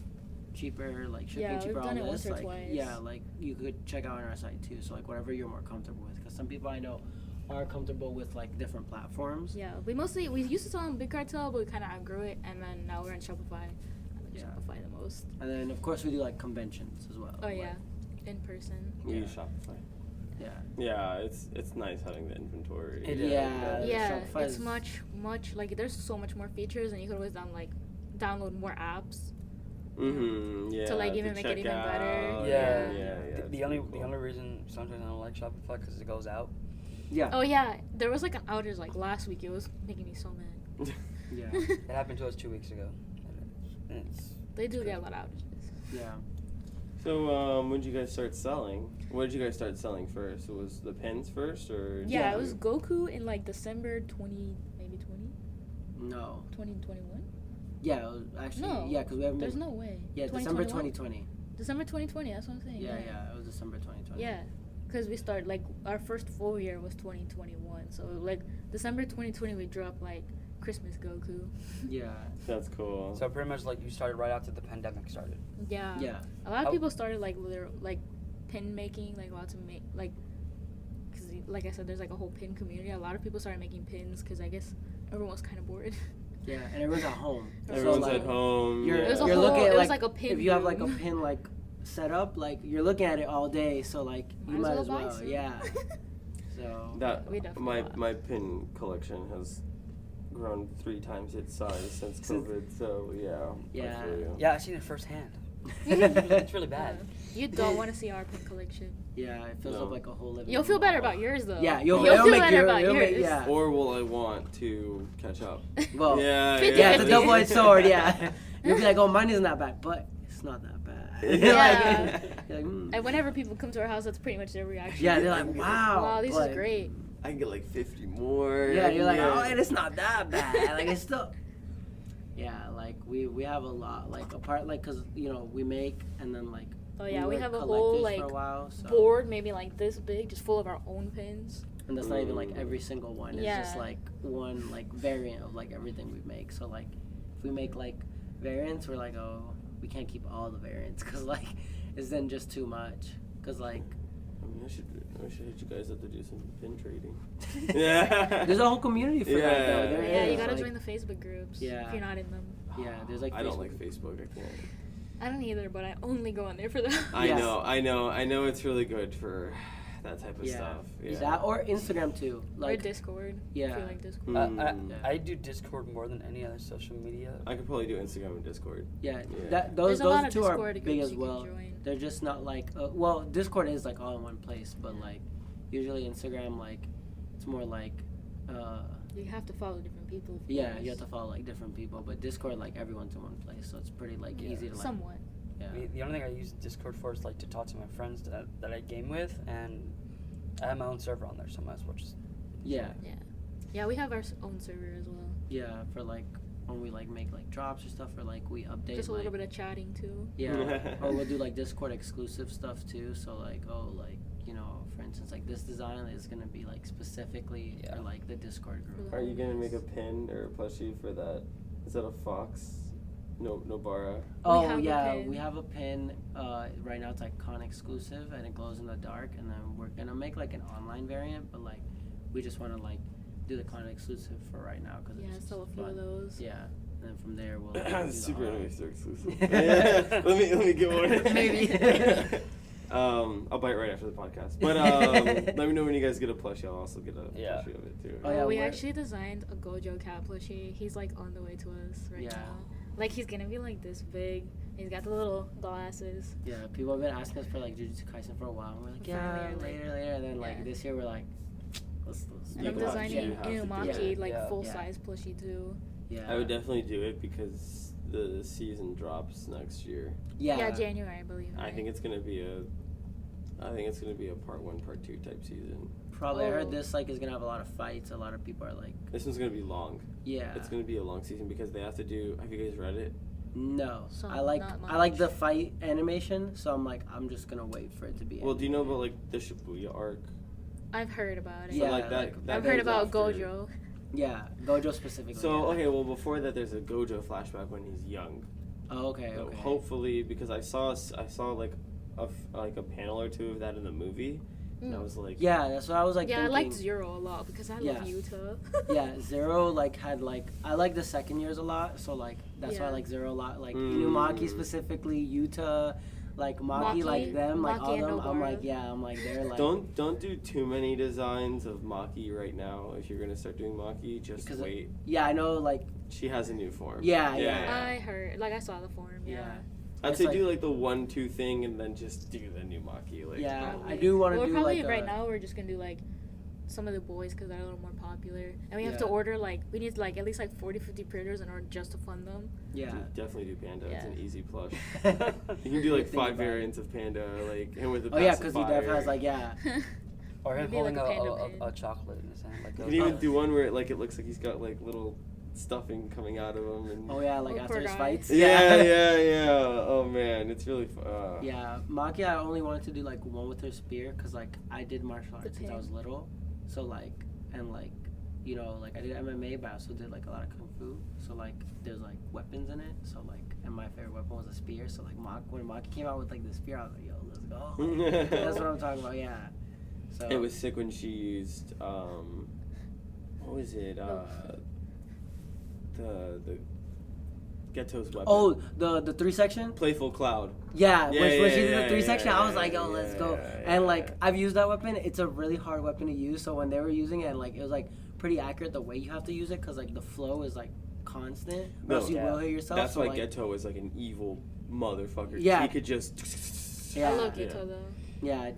Speaker 4: cheaper, like shipping
Speaker 3: Yeah, we've
Speaker 4: cheaper
Speaker 3: done
Speaker 4: on
Speaker 3: it once
Speaker 4: this,
Speaker 3: or
Speaker 4: like
Speaker 3: twice.
Speaker 4: yeah, like you could check out on our site too. So like whatever you're more comfortable with, because some people I know are comfortable with like different platforms.
Speaker 3: Yeah, we used to sell on Big Cartel, but we kind of outgrew it, and then now we're on Shopify. I like
Speaker 4: Yeah.
Speaker 3: Shopify the most.
Speaker 4: And then of course we do like conventions as well.
Speaker 3: Oh
Speaker 4: like,
Speaker 3: yeah, in person.
Speaker 1: We
Speaker 4: Yeah.
Speaker 1: use Shopify.
Speaker 4: Yeah.
Speaker 1: Yeah, it's nice having the inventory.
Speaker 2: It is.
Speaker 4: Yeah.
Speaker 3: Yeah,
Speaker 4: Shopify
Speaker 3: it's
Speaker 4: is-
Speaker 3: much like there's so much more features, and you could always download more apps.
Speaker 1: Mm-hmm. Yeah.
Speaker 3: To, like, even make it
Speaker 1: check
Speaker 3: even better.
Speaker 1: out,
Speaker 2: Yeah.
Speaker 1: Yeah.
Speaker 2: The only reason sometimes I don't like Shopify because it goes out.
Speaker 4: Yeah.
Speaker 3: Oh yeah, there was like an outage like last week. It was making me so mad.
Speaker 4: Yeah.
Speaker 2: It happened to us 2 weeks ago. And it's
Speaker 3: They do get a lot of outages.
Speaker 4: Yeah.
Speaker 1: So, when did you guys start selling? What did you guys start selling first? Was the pins first, or?
Speaker 3: Yeah, it was Goku in like December 20, maybe 20,
Speaker 4: No.
Speaker 3: 2021.
Speaker 4: Yeah, it was actually.
Speaker 3: No.
Speaker 4: Yeah, because we haven't
Speaker 3: There's
Speaker 4: been.
Speaker 3: no way.
Speaker 4: Yeah, December
Speaker 3: 2021?
Speaker 4: 2020.
Speaker 3: December 2020. That's what I'm saying.
Speaker 4: Yeah, it was December 2020.
Speaker 3: Yeah, because we started like our first full year was 2021. So like December 2020 we dropped like Christmas Goku.
Speaker 4: Yeah.
Speaker 1: That's cool.
Speaker 2: So pretty much like you started right after the pandemic started.
Speaker 3: Yeah.
Speaker 4: Yeah.
Speaker 3: A lot of people started like like pin making, like lots of like, cause like I said, there's like a whole pin community. A lot of people started making pins because I guess everyone was kind of bored.
Speaker 4: Yeah, and everyone's at home.
Speaker 1: Everyone's
Speaker 4: so, like,
Speaker 1: at home.
Speaker 4: You're,
Speaker 3: It was a
Speaker 4: you're
Speaker 3: whole-
Speaker 4: looking at
Speaker 3: it was like a pin
Speaker 4: if you have like a
Speaker 3: room.
Speaker 4: pin like set up, like you're looking at it all day. So like you might as
Speaker 3: buy
Speaker 4: well.
Speaker 3: some.
Speaker 4: Yeah. So.
Speaker 1: That
Speaker 3: We definitely bought.
Speaker 1: my pin collection has grown 3 times its size since COVID. So yeah.
Speaker 4: Yeah.
Speaker 1: I feel you.
Speaker 2: Yeah, I seen it firsthand. It's really bad.
Speaker 3: You don't want to see our pin collection.
Speaker 4: Yeah, it fills
Speaker 1: No.
Speaker 4: up like a whole living
Speaker 3: You'll feel
Speaker 4: room.
Speaker 3: better about yours though.
Speaker 4: Yeah,
Speaker 3: you'll
Speaker 1: it'll
Speaker 3: feel
Speaker 1: make
Speaker 3: better about
Speaker 4: it'll
Speaker 3: yours.
Speaker 4: make- yeah.
Speaker 1: Or will I want to catch up?
Speaker 4: Well,
Speaker 1: Yeah.
Speaker 4: yeah, it's a
Speaker 3: 50-50.
Speaker 4: double-edged sword. Yeah, you'll be like, oh, mine isn't that bad, but it's not that bad.
Speaker 3: Yeah.
Speaker 4: You're like,
Speaker 3: And whenever people come to our house, that's pretty much their reaction.
Speaker 4: yeah, they're like, wow.
Speaker 3: Wow, this
Speaker 4: but-
Speaker 3: is great.
Speaker 1: I can get like 50 more.
Speaker 4: Yeah, you're like,
Speaker 1: Yeah.
Speaker 4: oh, and it's not that bad. Like it's still. Yeah, like we have a lot, like apart, like cause we make and then like.
Speaker 3: Oh yeah, we
Speaker 4: were
Speaker 3: have a
Speaker 4: collectors
Speaker 3: whole
Speaker 4: for
Speaker 3: like
Speaker 4: a while, so.
Speaker 3: board, maybe like this big, just full of our own pins.
Speaker 4: And that's not even like every single one. It's just
Speaker 3: Yeah.
Speaker 4: like one like variant of like everything we make. So like if we make like variants, we're like, oh, we can't keep all the variants because like it's then just too much. Cause like
Speaker 1: I mean, I should hit you guys up to do some pin trading. Yeah.
Speaker 4: there's a whole community for that though. There
Speaker 3: Yeah, you
Speaker 4: is,
Speaker 3: gotta
Speaker 4: like,
Speaker 3: join the Facebook groups
Speaker 4: Yeah.
Speaker 3: if you're not in them.
Speaker 4: Yeah, there's like
Speaker 1: I don't
Speaker 4: Facebook.
Speaker 1: like Facebook. I can't.
Speaker 3: I don't either, but I only go on there for that.
Speaker 4: Yeah.
Speaker 1: I know. It's really good for that type of
Speaker 4: Yeah.
Speaker 1: stuff.
Speaker 4: Is
Speaker 1: Yeah.
Speaker 4: that or Instagram too?
Speaker 3: Or
Speaker 4: Like
Speaker 3: Discord.
Speaker 4: Yeah.
Speaker 3: If you like Discord.
Speaker 1: Mm.
Speaker 2: I do Discord more than any other social media.
Speaker 1: I could probably do Instagram and Discord.
Speaker 4: yeah,
Speaker 1: Yeah.
Speaker 4: those
Speaker 3: There's a lot of
Speaker 4: two are
Speaker 3: Discord
Speaker 4: big
Speaker 3: groups
Speaker 4: as
Speaker 3: you can
Speaker 4: well.
Speaker 3: join.
Speaker 4: They're just not like well, Discord is like all in one place, but like usually Instagram like it's more like
Speaker 3: You have to follow different people. of
Speaker 4: yeah,
Speaker 3: course.
Speaker 4: you have to follow like different people, but Discord like everyone's in one place, so it's pretty like
Speaker 2: Yeah.
Speaker 4: easy to like
Speaker 3: Somewhat.
Speaker 4: yeah.
Speaker 2: The only thing I use Discord for is like to talk to my friends that I game with, and I have my own server on there, so I might as well just.
Speaker 4: Yeah,
Speaker 3: Yeah, we have our own server as well.
Speaker 4: yeah, for like when we like make like drops or stuff, or like we update
Speaker 3: Just a little
Speaker 4: like,
Speaker 3: bit of chatting too.
Speaker 4: yeah, or we'll do like Discord exclusive stuff too. So like for instance, like this design is gonna be like specifically for like the Discord group.
Speaker 1: Are you gonna make a pin or a plushie for that? Is that a fox? No, Nobara.
Speaker 4: Oh
Speaker 3: have a
Speaker 4: yeah,
Speaker 3: pin.
Speaker 4: we have a pin. Right now it's like con exclusive and it glows in the dark. And then we're gonna make like an online variant, but like we just want to like do the con exclusive for right now because
Speaker 3: Yeah,
Speaker 4: it's
Speaker 3: sell a few
Speaker 4: fun.
Speaker 3: of those.
Speaker 4: Yeah, and then from there we'll. do the
Speaker 1: Super
Speaker 4: online.
Speaker 1: Anime Store exclusive. Yeah, let me get one.
Speaker 4: Maybe.
Speaker 1: I'll buy it right after the podcast. But let me know when you guys get a plushie. I'll also get a
Speaker 2: Yeah.
Speaker 1: plushie of it too.
Speaker 4: Oh, yeah,
Speaker 3: we
Speaker 4: we're-
Speaker 3: actually designed a Gojo Cat Plushie. He's like on the way to us right
Speaker 4: Yeah.
Speaker 3: now. Like he's gonna be like this big. He's got the little glasses.
Speaker 4: Yeah, people have been asking us for like Jujutsu Kaisen for a while. And we're like, yeah,
Speaker 3: Finally, like-
Speaker 4: later. And then like
Speaker 3: Yeah.
Speaker 4: this year we're like, let's
Speaker 3: And
Speaker 1: You
Speaker 3: I'm
Speaker 1: have to-
Speaker 3: designing
Speaker 1: you have to do
Speaker 3: Inumaki,
Speaker 1: it.
Speaker 3: like
Speaker 2: Yeah.
Speaker 3: full size plushie too.
Speaker 4: yeah.
Speaker 1: I would definitely do it because the season drops next year.
Speaker 3: Yeah, January, I believe.
Speaker 1: I
Speaker 3: right?
Speaker 1: think it's gonna be a part 1, part 2 type season.
Speaker 4: Probably. I
Speaker 3: Oh.
Speaker 4: heard this like is gonna have a lot of fights. A lot of people are like,
Speaker 1: This one's gonna be long.
Speaker 4: yeah.
Speaker 1: It's gonna be a long season because they have to do. Have you guys read it?
Speaker 4: No,
Speaker 3: Some,
Speaker 4: I like
Speaker 3: not
Speaker 4: the
Speaker 3: much.
Speaker 4: fight animation, so I'm like I'm just gonna wait for it to be.
Speaker 1: Well, do you know
Speaker 4: animated.
Speaker 1: about like the Shibuya arc?
Speaker 3: I've heard about it.
Speaker 1: So
Speaker 4: Yeah,
Speaker 1: like that.
Speaker 4: like-
Speaker 1: that
Speaker 3: I've heard
Speaker 1: goes
Speaker 3: about
Speaker 1: after-
Speaker 3: Gojo.
Speaker 4: Yeah, Gojo specifically.
Speaker 1: So
Speaker 4: yeah.
Speaker 1: okay, well before that, there's a Gojo flashback when he's young.
Speaker 4: Oh, okay,
Speaker 1: So
Speaker 4: okay.
Speaker 1: hopefully, because I saw like a panel or two of that in the movie, and I was like,
Speaker 4: Yeah, that's what I was like.
Speaker 3: Yeah, I
Speaker 4: thinking.
Speaker 3: liked Zero a lot because I
Speaker 4: Yeah.
Speaker 3: love Yuta.
Speaker 4: Yeah, Zero like had like I like the second years a lot, so like that's why I
Speaker 3: Yeah.
Speaker 4: like Zero a lot. Like
Speaker 1: Mm.
Speaker 4: Inumaki specifically, Yuta, like Maki, like them, like
Speaker 3: Maki
Speaker 4: all
Speaker 3: and
Speaker 4: them. I'm
Speaker 3: Nobara.
Speaker 4: like I'm like they're like
Speaker 1: don't do too many designs of Maki right now. If you're gonna start doing Maki, just
Speaker 4: Because
Speaker 1: wait.
Speaker 4: yeah, I know like
Speaker 1: She has a new form.
Speaker 4: Yeah.
Speaker 3: I heard, like I saw the form. Yeah.
Speaker 4: Yeah.
Speaker 1: I'd
Speaker 4: It's
Speaker 1: say
Speaker 4: like-
Speaker 1: do like the 1-2 thing and then just do the new Maki. Like,
Speaker 4: Yeah,
Speaker 3: Probably.
Speaker 4: I do want to
Speaker 3: Well,
Speaker 4: do
Speaker 3: probably
Speaker 4: like
Speaker 3: right now we're just gonna do like some of the boys because they're a little more popular. And we have
Speaker 4: Yeah.
Speaker 3: to order, like, we need, like, at least, like, 40, 50 printers in order just to fund them.
Speaker 4: Yeah.
Speaker 1: Dude, definitely do Panda. It's
Speaker 3: Yeah.
Speaker 1: an easy plush. You can do like
Speaker 4: Think
Speaker 1: 5
Speaker 4: about it.
Speaker 1: variants of Panda, like, and with the
Speaker 4: Oh yeah, because he
Speaker 1: pacifier.
Speaker 4: definitely has like yeah.
Speaker 2: Or him
Speaker 3: Maybe
Speaker 2: holding
Speaker 3: like a panda
Speaker 2: a
Speaker 3: pin.
Speaker 2: chocolate in his hand. Like
Speaker 1: You
Speaker 2: those-
Speaker 1: can even do one where it looks like he's got like little stuffing coming out of him. And
Speaker 4: Oh yeah, like
Speaker 3: Oh,
Speaker 4: after
Speaker 3: poor
Speaker 4: his
Speaker 3: guy.
Speaker 4: fights.
Speaker 1: yeah. Oh man, it's really fun.
Speaker 4: Yeah, Maki, I only wanted to do like one with her spear because like I did martial arts since I
Speaker 3: pin.
Speaker 4: was little, so like and like you know like I did MMA, but I also did like a lot of kung fu. So like there's like weapons in it. So like and my favorite weapon was a spear. So like when Maki came out with like the spear, I was like, yo, let's go. Like, that's what I'm talking about. Yeah. So
Speaker 1: It was sick when she used what was it? The Ghetto's weapon.
Speaker 4: Oh, the 3-section.
Speaker 1: Playful Cloud.
Speaker 4: Yeah,
Speaker 1: Yeah,
Speaker 4: when
Speaker 1: yeah,
Speaker 4: she did
Speaker 1: yeah,
Speaker 4: the 3-section,
Speaker 1: yeah,
Speaker 4: I was like,
Speaker 1: yeah,
Speaker 4: yo, let's
Speaker 1: yeah,
Speaker 4: go.
Speaker 1: yeah,
Speaker 4: And
Speaker 1: yeah.
Speaker 4: like I've used that weapon. It's a really hard weapon to use. So when they were using it, like it was like pretty accurate the way you have to use it because like the flow is like constant. Or
Speaker 1: No,
Speaker 4: else you will hit yourself.
Speaker 1: That's
Speaker 4: so,
Speaker 1: why
Speaker 4: like,
Speaker 1: Ghetto is like an evil motherfucker.
Speaker 4: Yeah.
Speaker 1: He could just.
Speaker 4: Yeah.
Speaker 3: I love Gito, though.
Speaker 4: Yeah,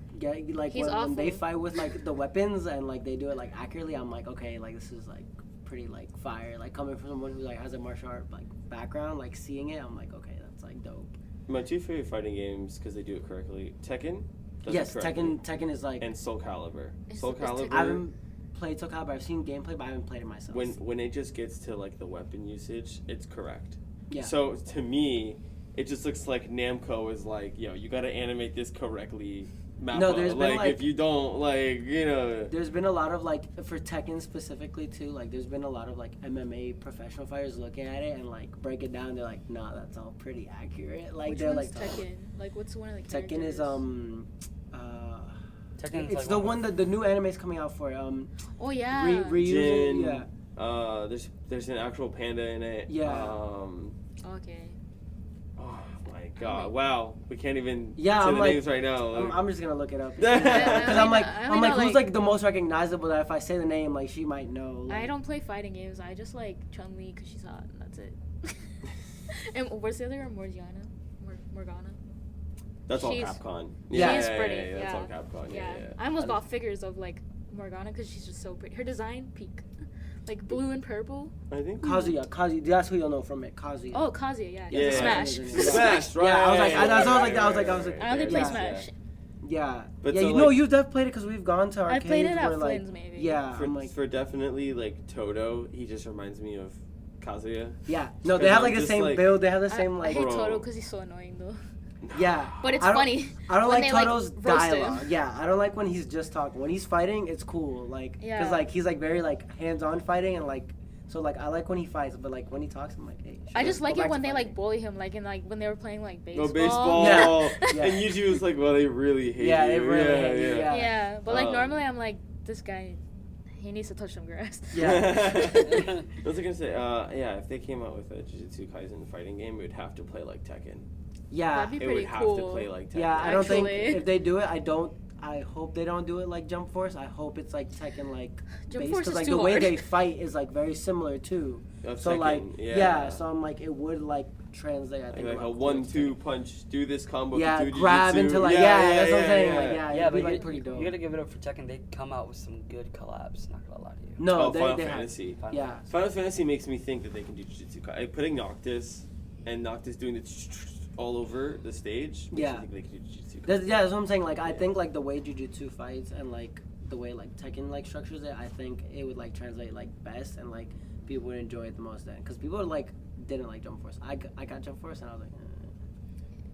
Speaker 4: like
Speaker 3: He's
Speaker 4: when they
Speaker 3: awful.
Speaker 4: fight with like the weapons and like they do it like accurately, I'm like, okay, like this is like pretty like fire. Like coming from someone who like has a martial art like background, like seeing it, I'm like, okay, that's like dope.
Speaker 1: My 2 favorite fighting games because they do it correctly. Tekken. Does
Speaker 4: Yes,
Speaker 1: it correctly,
Speaker 4: Tekken is like
Speaker 1: and Soul Calibur.
Speaker 3: Is-
Speaker 1: Soul
Speaker 3: is Tekken-
Speaker 1: Calibur.
Speaker 4: I haven't played Soul Calibur. I've seen gameplay, but I haven't played it myself.
Speaker 1: When it just gets to like the weapon usage, it's correct.
Speaker 4: Yeah.
Speaker 1: So to me, it just looks like Namco is like, yo, you got to animate this correctly. Mappa.
Speaker 4: No, there's been, like-
Speaker 1: if you don't, like, you know.
Speaker 4: There's been a lot of like for Tekken specifically too. Like there's been a lot of like MMA professional fighters looking at it and like break it down. They're like, nah, that's all pretty accurate. Like
Speaker 3: Which
Speaker 4: they're
Speaker 3: one's
Speaker 4: like,
Speaker 3: Tekken? Like, what's one of the
Speaker 4: Tekken
Speaker 3: characters?
Speaker 4: is
Speaker 2: Tekken's
Speaker 4: it's
Speaker 2: like
Speaker 4: the
Speaker 2: one
Speaker 4: one
Speaker 2: of
Speaker 4: that the new anime's coming out for.
Speaker 3: Oh, yeah.
Speaker 4: Reusing.
Speaker 1: Jin.
Speaker 4: Yeah.
Speaker 1: There's an actual panda in it.
Speaker 4: Yeah.
Speaker 3: Okay.
Speaker 1: Oh my god! Wow, we can't even
Speaker 4: Yeah,
Speaker 1: say
Speaker 4: I'm
Speaker 1: the
Speaker 4: like-
Speaker 1: names right now.
Speaker 4: I'm just gonna look it up
Speaker 1: Yeah.
Speaker 4: because
Speaker 3: I
Speaker 4: I'm like
Speaker 3: only know,
Speaker 4: who's
Speaker 3: like-
Speaker 4: like the most recognizable that if I say the name like she might know. Like,
Speaker 3: I don't play fighting games. I just like Chun-Li because she's hot. And that's it. And what's the other girl? Morgana?
Speaker 1: That's all
Speaker 3: She's-
Speaker 1: Capcom.
Speaker 3: She's pretty,
Speaker 1: That's all
Speaker 3: yeah.
Speaker 1: Capcom.
Speaker 3: Yeah.
Speaker 1: Yeah.
Speaker 3: I almost bought figures of like Morgana because she's just so pretty. Her design, peak. Like blue and purple.
Speaker 1: I think.
Speaker 4: Kazuya. That's who you'll know from it. Kazuya.
Speaker 3: Oh, Kazuya, yeah.
Speaker 1: Yeah.
Speaker 3: Smash.
Speaker 1: Smash, right?
Speaker 4: Yeah, I was like, I was like,
Speaker 3: I only play
Speaker 4: Yeah.
Speaker 3: Smash.
Speaker 4: Yeah.
Speaker 1: But
Speaker 4: yeah,
Speaker 1: so,
Speaker 4: you know,
Speaker 1: like-
Speaker 4: you've definitely played it because we've gone to
Speaker 3: I
Speaker 4: arcades
Speaker 3: played it at
Speaker 4: where, like,
Speaker 3: Flynn's, maybe.
Speaker 4: Yeah,
Speaker 1: For,
Speaker 4: I'm like,
Speaker 1: for definitely like Toto, he just reminds me of Kazuya.
Speaker 4: yeah. No, they
Speaker 1: Because
Speaker 4: have like
Speaker 1: I'm
Speaker 4: the
Speaker 1: just,
Speaker 4: same
Speaker 1: like-
Speaker 4: build. They have the same
Speaker 3: I
Speaker 4: like.
Speaker 3: hate
Speaker 1: Bro.
Speaker 3: Toto because he's so annoying though.
Speaker 4: Yeah.
Speaker 3: But it's
Speaker 4: I don't-
Speaker 3: funny.
Speaker 4: I don't
Speaker 3: when
Speaker 4: like
Speaker 3: they, like,
Speaker 4: Toto's
Speaker 3: roast him.
Speaker 4: dialogue. Yeah, I don't like when he's just talking. When he's fighting, it's cool. Like,
Speaker 3: Yeah.
Speaker 4: cause like he's like very like hands-on fighting and like. So like I like when he fights, but like when he talks, I'm like, hey.
Speaker 3: I just
Speaker 4: go
Speaker 3: like
Speaker 4: back
Speaker 3: it
Speaker 4: to
Speaker 3: when they like
Speaker 4: fighting.
Speaker 3: bully him, like in like when they were playing like baseball.
Speaker 1: No baseball.
Speaker 4: Yeah. Yeah.
Speaker 1: And Yuji was like, well, they really hate
Speaker 4: Yeah,
Speaker 1: you.
Speaker 4: they really
Speaker 1: yeah,
Speaker 4: hate you,
Speaker 1: yeah.
Speaker 3: Yeah, but like
Speaker 1: Um,
Speaker 3: normally I'm like, this guy, he needs to touch some grass.
Speaker 4: Yeah.
Speaker 1: What was I gonna say? Yeah, if they came out with a Jujutsu Kaisen fighting game, it would have to play like Tekken.
Speaker 4: Yeah.
Speaker 3: That'd be
Speaker 1: It would
Speaker 3: pretty
Speaker 1: have
Speaker 3: cool.
Speaker 1: to play like Tekken.
Speaker 4: Yeah, I don't think
Speaker 3: Actually.
Speaker 4: if they do it, I hope they don't do it like Jump Force. I hope it's like Tekken like
Speaker 3: Jump
Speaker 4: based
Speaker 3: Force
Speaker 4: because
Speaker 3: is
Speaker 4: like
Speaker 3: too
Speaker 4: the way
Speaker 3: hard.
Speaker 4: they fight is like very similar too.
Speaker 1: Of
Speaker 4: So
Speaker 1: Tekken,
Speaker 4: like
Speaker 1: yeah.
Speaker 4: so I'm like it would like translate. I think
Speaker 1: Like a
Speaker 4: lot
Speaker 1: 1-2
Speaker 4: closer.
Speaker 1: punch, do this combo.
Speaker 4: Yeah,
Speaker 1: do
Speaker 4: grab
Speaker 1: jujutsu.
Speaker 4: into like that's what I'm saying. Like
Speaker 2: yeah,
Speaker 4: it'd be
Speaker 2: but
Speaker 4: like pretty dope.
Speaker 2: you gotta give it up for Tekken. They come out with some good collabs. Not gonna lie to you.
Speaker 4: No,
Speaker 1: Oh, Final
Speaker 4: they have.
Speaker 1: Fantasy.
Speaker 2: Final
Speaker 4: Yeah.
Speaker 2: Fantasy.
Speaker 1: Final Fantasy makes me think that they can do Jujutsu Kaisen. Putting Noctis and Noctis doing the all over the stage. Makes
Speaker 4: Yeah.
Speaker 1: me think they can do Jujutsu Kaisen.
Speaker 4: That's what I'm saying. Like I
Speaker 1: Yeah.
Speaker 4: think like the way Jujutsu fights and like the way like Tekken like structures it, I think it would like translate like best and like people would enjoy it the most then because people like didn't like Jump Force. I got Jump Force and I was like,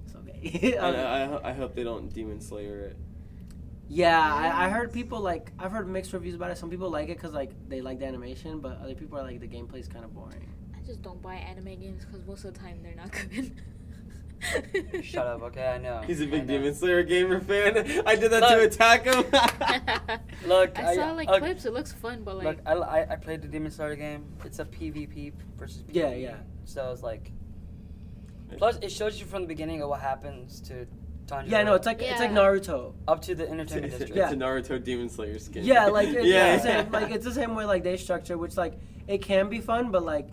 Speaker 4: it's okay.
Speaker 1: And I hope they don't Demon Slayer it.
Speaker 4: Yeah, I heard people like I've heard mixed reviews about it. Some people like it because like they like the animation, but other people are like the gameplay's kind of boring.
Speaker 3: I just don't buy anime games because most of the time they're not good.
Speaker 2: Shut up, okay? I know.
Speaker 1: He's a
Speaker 2: I
Speaker 1: big
Speaker 2: know.
Speaker 1: Demon Slayer gamer fan. I did that
Speaker 2: Look.
Speaker 1: to attack him.
Speaker 2: Look,
Speaker 3: I saw like
Speaker 2: look,
Speaker 3: clips. It looks fun, but
Speaker 2: Look,
Speaker 3: like
Speaker 2: I played the Demon Slayer game. It's a PvP versus PvE.
Speaker 4: Yeah, yeah.
Speaker 2: So it's like. Plus, it shows you from the beginning of what happens to Tanjiro.
Speaker 4: Yeah, no, it's like
Speaker 3: Yeah.
Speaker 4: Naruto.
Speaker 2: up to the
Speaker 1: It's,
Speaker 2: entertainment
Speaker 1: it's
Speaker 2: district.
Speaker 1: a Naruto Demon Slayer skin.
Speaker 4: Yeah, like it's
Speaker 1: yeah.
Speaker 4: the same, like it's the same way like they structure, which like it can be fun, but like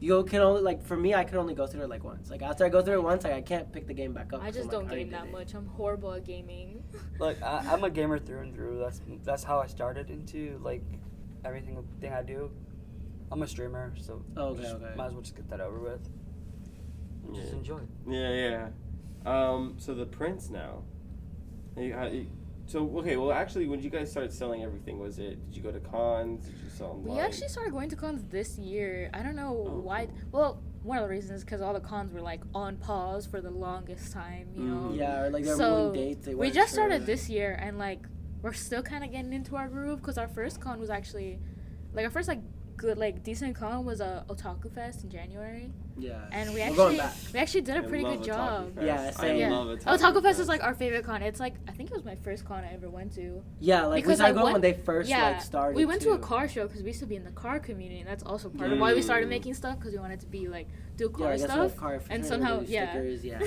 Speaker 4: You can only, like, for me, I can only go through it, like, once. Like, after I go through it once, like, I can't pick the game back up.
Speaker 3: I just
Speaker 4: I'm
Speaker 3: don't
Speaker 4: like, I
Speaker 3: game
Speaker 4: already
Speaker 3: that
Speaker 4: did it.
Speaker 3: much. I'm horrible at gaming.
Speaker 2: Like I'm a gamer through and through. That's how I started into like everything thing I do. I'm a streamer, so
Speaker 4: Okay,
Speaker 2: just
Speaker 4: okay.
Speaker 2: might as well just get that over with. And just
Speaker 1: Yeah.
Speaker 2: enjoy.
Speaker 1: Yeah. So the prints now. So okay, well actually, when you guys started selling everything, did you go to cons? Did you sell online?
Speaker 3: We actually started going to cons this year. I don't know
Speaker 1: Oh,
Speaker 3: why.
Speaker 1: cool.
Speaker 3: Well, one of the reasons is because all the cons were like on pause for the longest time, you know.
Speaker 4: Yeah, or, like, they're
Speaker 3: So,
Speaker 4: moving dates. They
Speaker 3: We
Speaker 4: weren't
Speaker 3: just
Speaker 4: sure.
Speaker 3: started this year, and like we're still kind of getting into our groove because our first con was actually, like, our first like good like decent con was Otaku Fest in January,
Speaker 4: Yeah.
Speaker 3: and
Speaker 4: We're going back.
Speaker 3: we actually did a
Speaker 1: I
Speaker 3: pretty
Speaker 1: love
Speaker 3: good
Speaker 1: Otaku
Speaker 3: job.
Speaker 1: Fest.
Speaker 4: Yeah,
Speaker 1: I
Speaker 4: same.
Speaker 1: love
Speaker 3: Otaku Fest
Speaker 1: Fest.
Speaker 3: is like our favorite con. It's like I think it was my first con I ever went to.
Speaker 4: Yeah, like, we
Speaker 3: Because,
Speaker 4: started
Speaker 3: like,
Speaker 4: going when
Speaker 3: one-
Speaker 4: they first, like, started,
Speaker 3: we went to a
Speaker 4: too.
Speaker 3: car show because we used to be in the car community, and that's also part of why we started making stuff because we wanted to be like do
Speaker 4: Yeah,
Speaker 3: car
Speaker 4: I guess,
Speaker 3: stuff.
Speaker 4: like, car
Speaker 3: And
Speaker 4: fraternity
Speaker 3: somehow,
Speaker 4: stickers, yeah.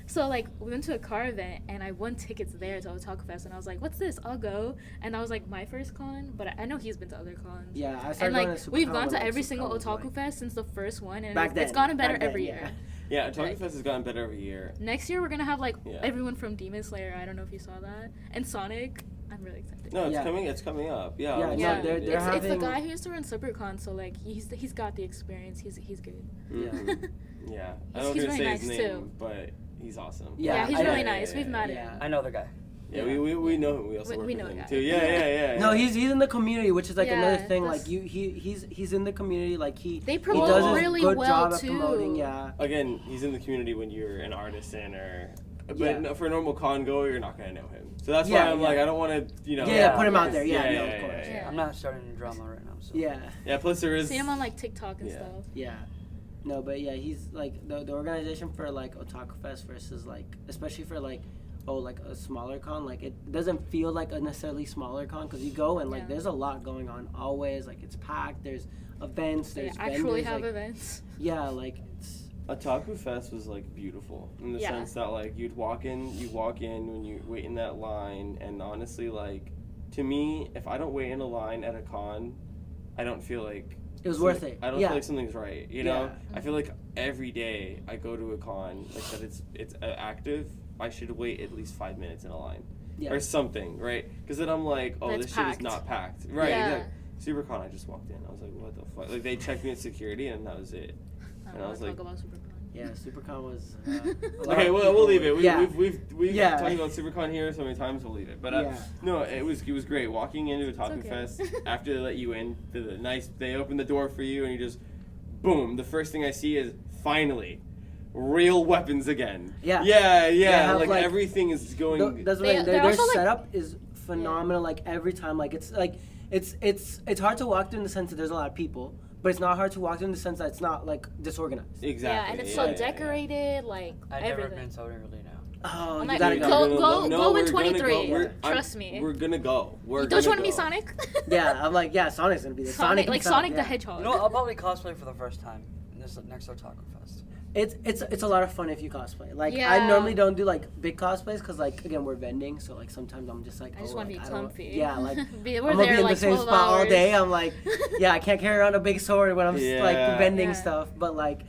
Speaker 3: So like we went to a car event and I won tickets there to Otaku Fest, and I was like, "What's this? I'll go." And that was like my first con, but I know he's been to other cons.
Speaker 4: Yeah, I started
Speaker 3: And
Speaker 4: going
Speaker 3: like
Speaker 4: to
Speaker 3: we've
Speaker 4: SuperCon
Speaker 3: gone
Speaker 4: when,
Speaker 3: to
Speaker 4: like,
Speaker 3: every
Speaker 4: SuperCon
Speaker 3: single
Speaker 4: was,
Speaker 3: Otaku
Speaker 4: like-
Speaker 3: Fest since the first one, and
Speaker 4: Back
Speaker 3: it's
Speaker 4: then,
Speaker 3: gotten better
Speaker 4: back then,
Speaker 3: every
Speaker 4: yeah.
Speaker 3: year.
Speaker 1: Yeah, Otaku
Speaker 3: Like-
Speaker 1: Fest has gotten better every year.
Speaker 3: Next year we're gonna have like
Speaker 1: Yeah.
Speaker 3: everyone from Demon Slayer. I don't know if you saw that, and Sonic. I'm really excited.
Speaker 1: No, it's
Speaker 4: Yeah.
Speaker 1: coming. It's coming up. Yeah.
Speaker 4: Yeah,
Speaker 1: I'm
Speaker 4: no,
Speaker 3: Yeah,
Speaker 1: excited.
Speaker 4: they're
Speaker 3: it's the
Speaker 4: having-
Speaker 3: guy who used to run SuperCon, so like he's got the experience. He's good.
Speaker 1: Mhm. Yeah. I
Speaker 3: He's-
Speaker 1: don't
Speaker 3: he's
Speaker 1: gonna say
Speaker 3: really
Speaker 1: his
Speaker 3: nice,
Speaker 1: name,
Speaker 3: too.
Speaker 1: but he's awesome.
Speaker 3: Yeah, he's
Speaker 4: I-
Speaker 3: really
Speaker 4: yeah,
Speaker 3: nice. We've met
Speaker 4: yeah.
Speaker 3: him.
Speaker 2: I know the guy.
Speaker 1: Yeah, we know him. We also work
Speaker 3: We
Speaker 1: with
Speaker 3: know
Speaker 1: him
Speaker 3: the guy.
Speaker 1: too. Yeah.
Speaker 4: No, he's in the community, which is like
Speaker 3: Yeah,
Speaker 4: another thing.
Speaker 3: that's-
Speaker 4: Like he's in the community. Like
Speaker 3: They
Speaker 4: he
Speaker 3: promote
Speaker 4: does a
Speaker 3: really
Speaker 4: good
Speaker 3: well
Speaker 4: job at
Speaker 3: too.
Speaker 4: promoting. Yeah,
Speaker 1: Again, he's in the community when you're an artisan or. But
Speaker 4: Yeah.
Speaker 1: no, for a normal con goer, you're not gonna know him. So that's
Speaker 4: Yeah,
Speaker 1: why I'm
Speaker 4: yeah.
Speaker 1: like, I don't want to,
Speaker 4: yeah, put him out there.
Speaker 1: Yeah,
Speaker 4: Yeah, no,
Speaker 1: yeah,
Speaker 4: of course.
Speaker 3: yeah.
Speaker 2: I'm not starting a drama right now, so.
Speaker 4: Yeah,
Speaker 1: Yeah. Plus there is.
Speaker 3: See him on like TikTok and
Speaker 1: Yeah.
Speaker 3: stuff.
Speaker 4: yeah. No, but yeah, he's like the organization for like Otaku Fest versus like, especially for like, like a smaller con. Like it doesn't feel like a necessarily smaller con because you go and like
Speaker 3: Yeah.
Speaker 4: there's a lot going on always. Like it's packed. There's events.
Speaker 3: They
Speaker 4: There's
Speaker 3: actually
Speaker 4: vendors,
Speaker 3: have
Speaker 4: like,
Speaker 3: events.
Speaker 4: yeah, like it's.
Speaker 1: Otaku Fest was like beautiful in the
Speaker 3: Yeah.
Speaker 1: sense that like you walk in when you wait in that line, and honestly, like to me, if I don't wait in a line at a con, I don't feel like
Speaker 4: It was worth it.
Speaker 1: I don't
Speaker 4: Yeah.
Speaker 1: feel like something's right. You know,
Speaker 4: Yeah.
Speaker 1: I feel like every day I go to a con like that it's active. I should wait at least 5 minutes in a line
Speaker 4: Yeah.
Speaker 1: or something, right? Because then I'm like, oh,
Speaker 3: That's
Speaker 1: this shit is
Speaker 3: packed.
Speaker 1: not packed, right?
Speaker 3: Yeah.
Speaker 1: Exactly. SuperCon, I just walked in. I was like, what the fuck? Like they checked me at security, and that was it.
Speaker 3: I
Speaker 1: And
Speaker 3: don't
Speaker 1: I
Speaker 3: want
Speaker 1: was
Speaker 3: to
Speaker 1: like-
Speaker 3: talk about SuperCon.
Speaker 4: Yeah, SuperCon was.
Speaker 1: Okay, we'll leave it.
Speaker 4: Yeah.
Speaker 1: We've
Speaker 4: Yeah.
Speaker 1: talked about SuperCon here so many times. We'll leave it. But
Speaker 4: Yeah.
Speaker 1: no, it was great walking into Otaku
Speaker 3: okay.
Speaker 1: Fest after they let you in. They open the door for you, and you just boom. The first thing I see is finally real weapons again.
Speaker 4: Yeah.
Speaker 1: Yeah.
Speaker 4: They have,
Speaker 1: Like,
Speaker 4: like-
Speaker 1: everything is going.
Speaker 4: That's what
Speaker 3: They-
Speaker 4: their
Speaker 3: they're also, like-
Speaker 4: setup is phenomenal. Like every time, like it's hard to walk through in the sense that there's a lot of people, but it's not hard to walk through in the sense that it's not like disorganized.
Speaker 1: Exactly.
Speaker 3: Yeah, and it's so decorated, like
Speaker 2: I've never
Speaker 3: everything.
Speaker 2: been so early now.
Speaker 4: Oh,
Speaker 3: I'm
Speaker 4: you
Speaker 3: like,
Speaker 4: gotta
Speaker 1: You're
Speaker 4: go.
Speaker 1: gonna
Speaker 3: Go
Speaker 1: love-
Speaker 3: in
Speaker 1: we're gonna
Speaker 3: 23.
Speaker 1: go.
Speaker 3: Trust me.
Speaker 1: We're gonna go.
Speaker 3: Don't you want to
Speaker 1: go.
Speaker 3: be Sonic?
Speaker 4: Yeah, I'm like, yeah, Sonic's gonna be there.
Speaker 3: Sonic, like
Speaker 4: himself,
Speaker 3: Sonic the
Speaker 4: yeah.
Speaker 3: Hedgehog.
Speaker 2: You know what? I'll probably cosplay for the first time in this next Otaku Fest.
Speaker 4: It's a lot of fun if you cosplay. Like I
Speaker 3: Yeah.
Speaker 4: normally don't do like big cosplays because like again we're vending, so like sometimes I'm just like
Speaker 3: I just
Speaker 4: oh,
Speaker 3: want to
Speaker 4: like,
Speaker 3: be
Speaker 4: I don't-
Speaker 3: comfy.
Speaker 4: Yeah, like
Speaker 3: We're
Speaker 4: I'm gonna
Speaker 3: there
Speaker 4: be in
Speaker 3: like
Speaker 4: the same
Speaker 3: 12
Speaker 4: spot all
Speaker 3: hours.
Speaker 4: day. I'm like, yeah, I can't carry around a big sword when I'm like
Speaker 1: Yeah.
Speaker 4: vending
Speaker 3: Yeah.
Speaker 4: stuff. But like,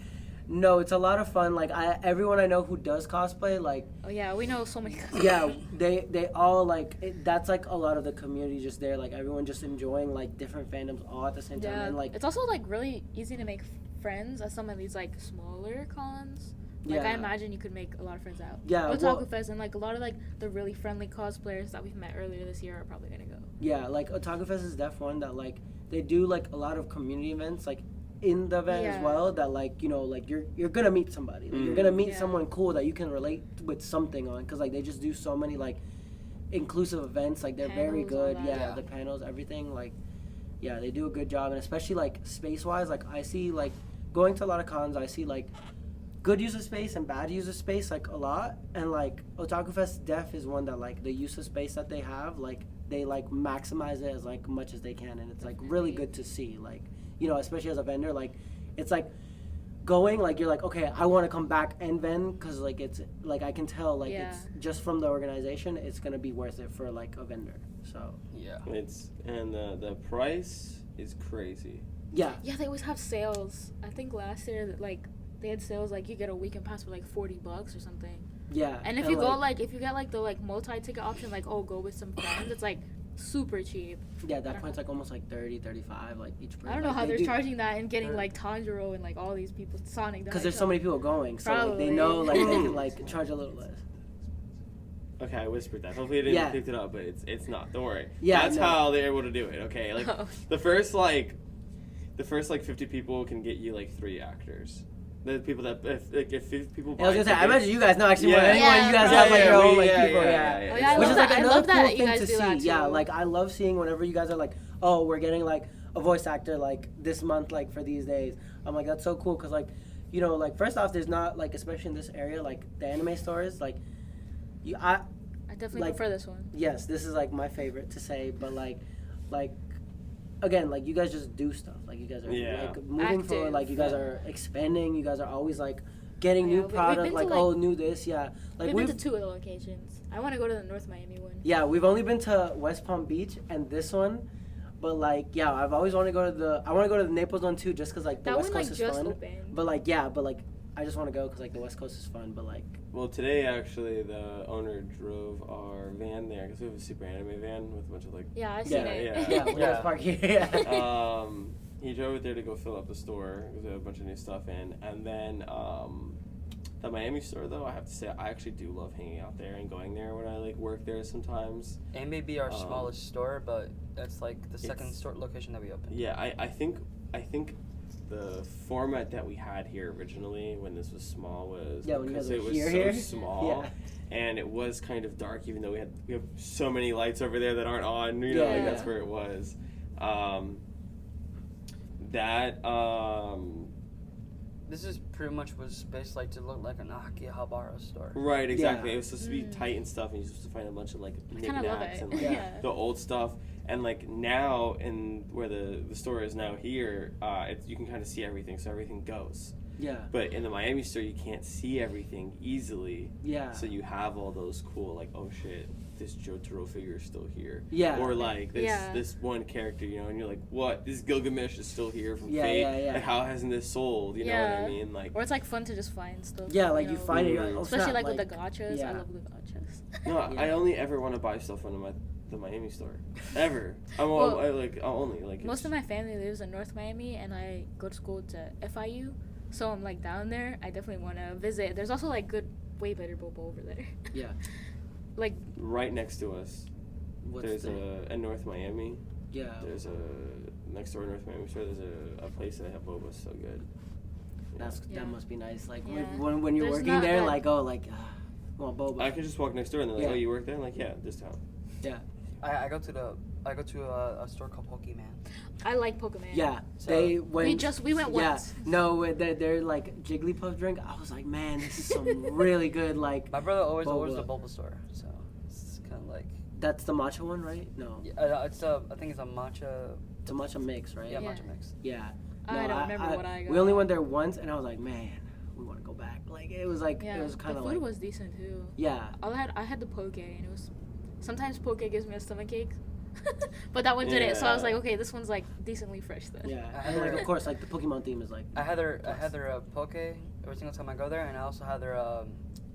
Speaker 4: no, it's a lot of fun. Like everyone I know who does cosplay, like
Speaker 3: Oh yeah, we know so many.
Speaker 4: yeah, they all like that's like a lot of the community just there. Like everyone just enjoying like different fandoms all at the same time.
Speaker 3: Yeah,
Speaker 4: And like
Speaker 3: it's also like really easy to make friends at some of these like smaller cons. Like I
Speaker 4: Yeah.
Speaker 3: imagine you could make a lot of friends out.
Speaker 4: Yeah,
Speaker 3: Otaku
Speaker 4: well-
Speaker 3: Fest, and like a lot of like the really friendly cosplayers that we've met earlier this year are probably gonna go.
Speaker 4: yeah, like Otaku Fest is def one that like they do like a lot of community events like in the event as
Speaker 3: Yeah.
Speaker 4: well that like you know like you're gonna meet somebody like, you're gonna meet
Speaker 3: Yeah.
Speaker 4: someone cool that you can relate with something on because like they just do so many like inclusive events like they're very
Speaker 3: Panels, all
Speaker 4: good
Speaker 3: that.
Speaker 4: yeah,
Speaker 2: Yeah.
Speaker 4: the panels everything like yeah they do a good job and especially like space wise like I see like going to a lot of cons I see like good use of space and bad use of space like a lot and like Otaku Fest def is one that like the use of space that they have like they like maximize it as like much as they can and it's like really good to see like you know especially as a vendor like it's like going like you're like okay I want to come back and vend because like it's like I can tell like
Speaker 3: Yeah.
Speaker 4: it's just from the organization it's gonna be worth it for like a vendor so
Speaker 2: Yeah.
Speaker 1: And the price is crazy.
Speaker 4: Yeah.
Speaker 3: Yeah, they always have sales. I think last year, like, they had sales, like, you get a weekend pass for, like, $40 or something.
Speaker 4: Yeah.
Speaker 3: And if you go, like, if you get, like, the, like, multi-ticket option, like, oh, go with some friends, it's, like, super cheap.
Speaker 4: Yeah, at that point's, like, almost, like, 30, 35, like, each person.
Speaker 3: I don't know
Speaker 4: like,
Speaker 3: how they're
Speaker 4: do-
Speaker 3: charging that and getting, like, Tanjiro and, like, all these people, Sonic.
Speaker 4: Because there's so many people going, so, like, they
Speaker 3: Probably.
Speaker 4: know, like, they can, like, charge a little less.
Speaker 1: Okay, I whispered that. Hopefully, I didn't
Speaker 4: Yeah.
Speaker 1: pick it up, but it's not. Don't worry.
Speaker 4: Yeah,
Speaker 1: That's
Speaker 4: no.
Speaker 1: how they're able to do it. Okay, like
Speaker 3: Oh.
Speaker 1: the first 50 people can get you like 3 actors. The people that if 50 people.
Speaker 4: Yeah, I was gonna say, I
Speaker 1: tickets-
Speaker 4: imagine you guys know actually more than
Speaker 1: Yeah.
Speaker 4: anyone. You guys
Speaker 3: Yeah,
Speaker 4: have, like,
Speaker 1: yeah,
Speaker 4: your own,
Speaker 1: we-
Speaker 4: like,
Speaker 1: yeah,
Speaker 4: people,
Speaker 1: yeah,
Speaker 4: yeah.
Speaker 1: yeah,
Speaker 3: Oh, yeah, I
Speaker 4: Which
Speaker 3: love
Speaker 4: is, like,
Speaker 3: that. I
Speaker 4: another
Speaker 3: love that
Speaker 4: cool
Speaker 3: you
Speaker 4: thing
Speaker 3: guys
Speaker 4: to
Speaker 3: do
Speaker 4: see.
Speaker 3: that,
Speaker 4: Yeah,
Speaker 3: too.
Speaker 4: like, I love seeing whenever you guys are like, oh, we're getting, like, a voice actor, like, this month, like, for these days. I'm like, that's so cool, because, like, you know, like, first off, there's not, like, especially in this area, like, the anime stores, like,
Speaker 3: I definitely
Speaker 4: like-
Speaker 3: prefer this one.
Speaker 4: yes, this is, like, my favorite to say, but, like, again, like, you guys just do stuff. Like, you guys are,
Speaker 1: Yeah.
Speaker 4: like, moving forward.
Speaker 3: Active.
Speaker 4: Like, you guys
Speaker 3: Yeah.
Speaker 4: are expanding. You guys are always, like, getting
Speaker 3: Yeah,
Speaker 4: new
Speaker 3: we've
Speaker 4: product.
Speaker 3: been to,
Speaker 4: Like,
Speaker 3: like-
Speaker 4: oh, new this, yeah. Like,
Speaker 3: We've been to 2 of the locations. I want to go to the North Miami one.
Speaker 4: yeah, we've only been to West Palm Beach and this one. But, like, yeah, I've always wanted to go to I want to go to the Naples one, too, just because, like, the
Speaker 3: That
Speaker 4: West
Speaker 3: one,
Speaker 4: Coast
Speaker 3: like,
Speaker 4: is
Speaker 3: just
Speaker 4: fun.
Speaker 3: opened.
Speaker 4: But, like, yeah, I just want to go because, like, the West Coast is fun. But, like,
Speaker 1: Well, today actually the owner drove our van there because we have a super anime van with a bunch of like.
Speaker 3: Yeah, I've
Speaker 4: yeah,
Speaker 3: seen it.
Speaker 4: yeah, we
Speaker 1: Yeah.
Speaker 4: just park here. Yeah.
Speaker 1: He drove it there to go fill up the store because we have a bunch of new stuff in, and then the Miami store though I have to say I actually do love hanging out there and going there when I like work there sometimes.
Speaker 2: It may be our
Speaker 1: Um,
Speaker 2: smallest store, but that's like the second
Speaker 1: it's-
Speaker 2: store location that we opened.
Speaker 1: Yeah, I think the format that we had here originally when this was small was
Speaker 4: Yeah, when you
Speaker 1: because
Speaker 4: guys
Speaker 1: it
Speaker 4: were
Speaker 1: was
Speaker 4: here.
Speaker 1: so small.
Speaker 4: Yeah.
Speaker 1: And it was kind of dark, even though we have so many lights over there that aren't on. You know, like
Speaker 4: Yeah.
Speaker 1: that's where it was.
Speaker 2: This is pretty much was based like to look like an Akihabara store.
Speaker 1: Right, exactly.
Speaker 4: Yeah.
Speaker 1: It was supposed to be tight and stuff, and you're supposed to find a bunch of like
Speaker 3: I kind of love
Speaker 1: knickknacks
Speaker 3: it.
Speaker 1: and like
Speaker 3: Yeah.
Speaker 1: the old stuff. And like now, in where the store is now here, you can kind of see everything, so everything goes.
Speaker 4: Yeah.
Speaker 1: But in the Miami store, you can't see everything easily.
Speaker 4: Yeah.
Speaker 1: So you have all those cool, like, oh shit, this Jotaro figure is still here.
Speaker 4: Yeah.
Speaker 1: Or like this
Speaker 3: Yeah.
Speaker 1: this one character, you know, and you're like, what? This Gilgamesh is still here from
Speaker 4: Yeah,
Speaker 1: Fate.
Speaker 4: yeah, yeah.
Speaker 1: Like, how hasn't this sold? You know what I
Speaker 3: Yeah.
Speaker 1: mean? Like,
Speaker 3: Or it's like fun to just find stuff.
Speaker 4: Yeah, like, you
Speaker 3: know.
Speaker 4: find it, you're like, oh,
Speaker 3: Especially
Speaker 4: snap,
Speaker 3: like with the gotchas.
Speaker 4: yeah.
Speaker 3: I love the gotchas.
Speaker 1: no,
Speaker 4: Yeah.
Speaker 1: I only ever want to buy stuff from the Miami store, ever. I only like
Speaker 3: Most of my family lives in North Miami, and I go to school to FIU, so I'm like down there. I definitely want to visit. There's also like way better boba over there.
Speaker 4: Yeah.
Speaker 3: Like
Speaker 1: right next to us.
Speaker 4: What's
Speaker 1: There's
Speaker 4: the,
Speaker 1: in North Miami.
Speaker 4: yeah.
Speaker 1: There's next door to North Miami store. There's a place that have boba so good. Yeah.
Speaker 3: Yeah.
Speaker 4: That must be nice. Like,
Speaker 3: Yeah.
Speaker 4: when you're
Speaker 3: There's
Speaker 4: working
Speaker 3: not,
Speaker 4: there,
Speaker 3: like-
Speaker 4: like, oh, like, want boba.
Speaker 1: I can just walk next door and they're like,
Speaker 4: Yeah.
Speaker 1: "Oh, you work there?" I'm like, "Yeah, this town."
Speaker 4: Yeah.
Speaker 2: I go to a store called Pokemon.
Speaker 3: I like Pokemon.
Speaker 4: Yeah,
Speaker 2: So-
Speaker 4: they went.
Speaker 3: we went
Speaker 4: yeah,
Speaker 3: once.
Speaker 4: no, they're like Jigglypuff drink. I was like, man, this is some really good like.
Speaker 2: My brother always
Speaker 4: Boba.
Speaker 2: orders the Boba store, so it's kind of like
Speaker 4: That's the matcha one, right? No,
Speaker 2: yeah, I think it's a matcha.
Speaker 4: it's a matcha mix, right?
Speaker 2: Yeah,
Speaker 3: Yeah.
Speaker 2: matcha mix.
Speaker 4: Yeah.
Speaker 3: I don't remember what I got.
Speaker 4: We only went there once, and I was like, man, we want to go back. Like it was like
Speaker 3: Yeah,
Speaker 4: it was kind
Speaker 3: the
Speaker 4: of
Speaker 3: food
Speaker 4: like
Speaker 3: was decent too.
Speaker 4: yeah.
Speaker 3: I had the poke, and it was sometimes poke gives me a stomach ache, but that one didn't. So I was
Speaker 1: Yeah.
Speaker 3: like, okay, this one's like decently fresh then.
Speaker 4: Yeah,
Speaker 2: I
Speaker 4: and like
Speaker 2: had-
Speaker 4: of course, like the Pokemon theme is like.
Speaker 2: I had their poke every single time I go there, and I also had their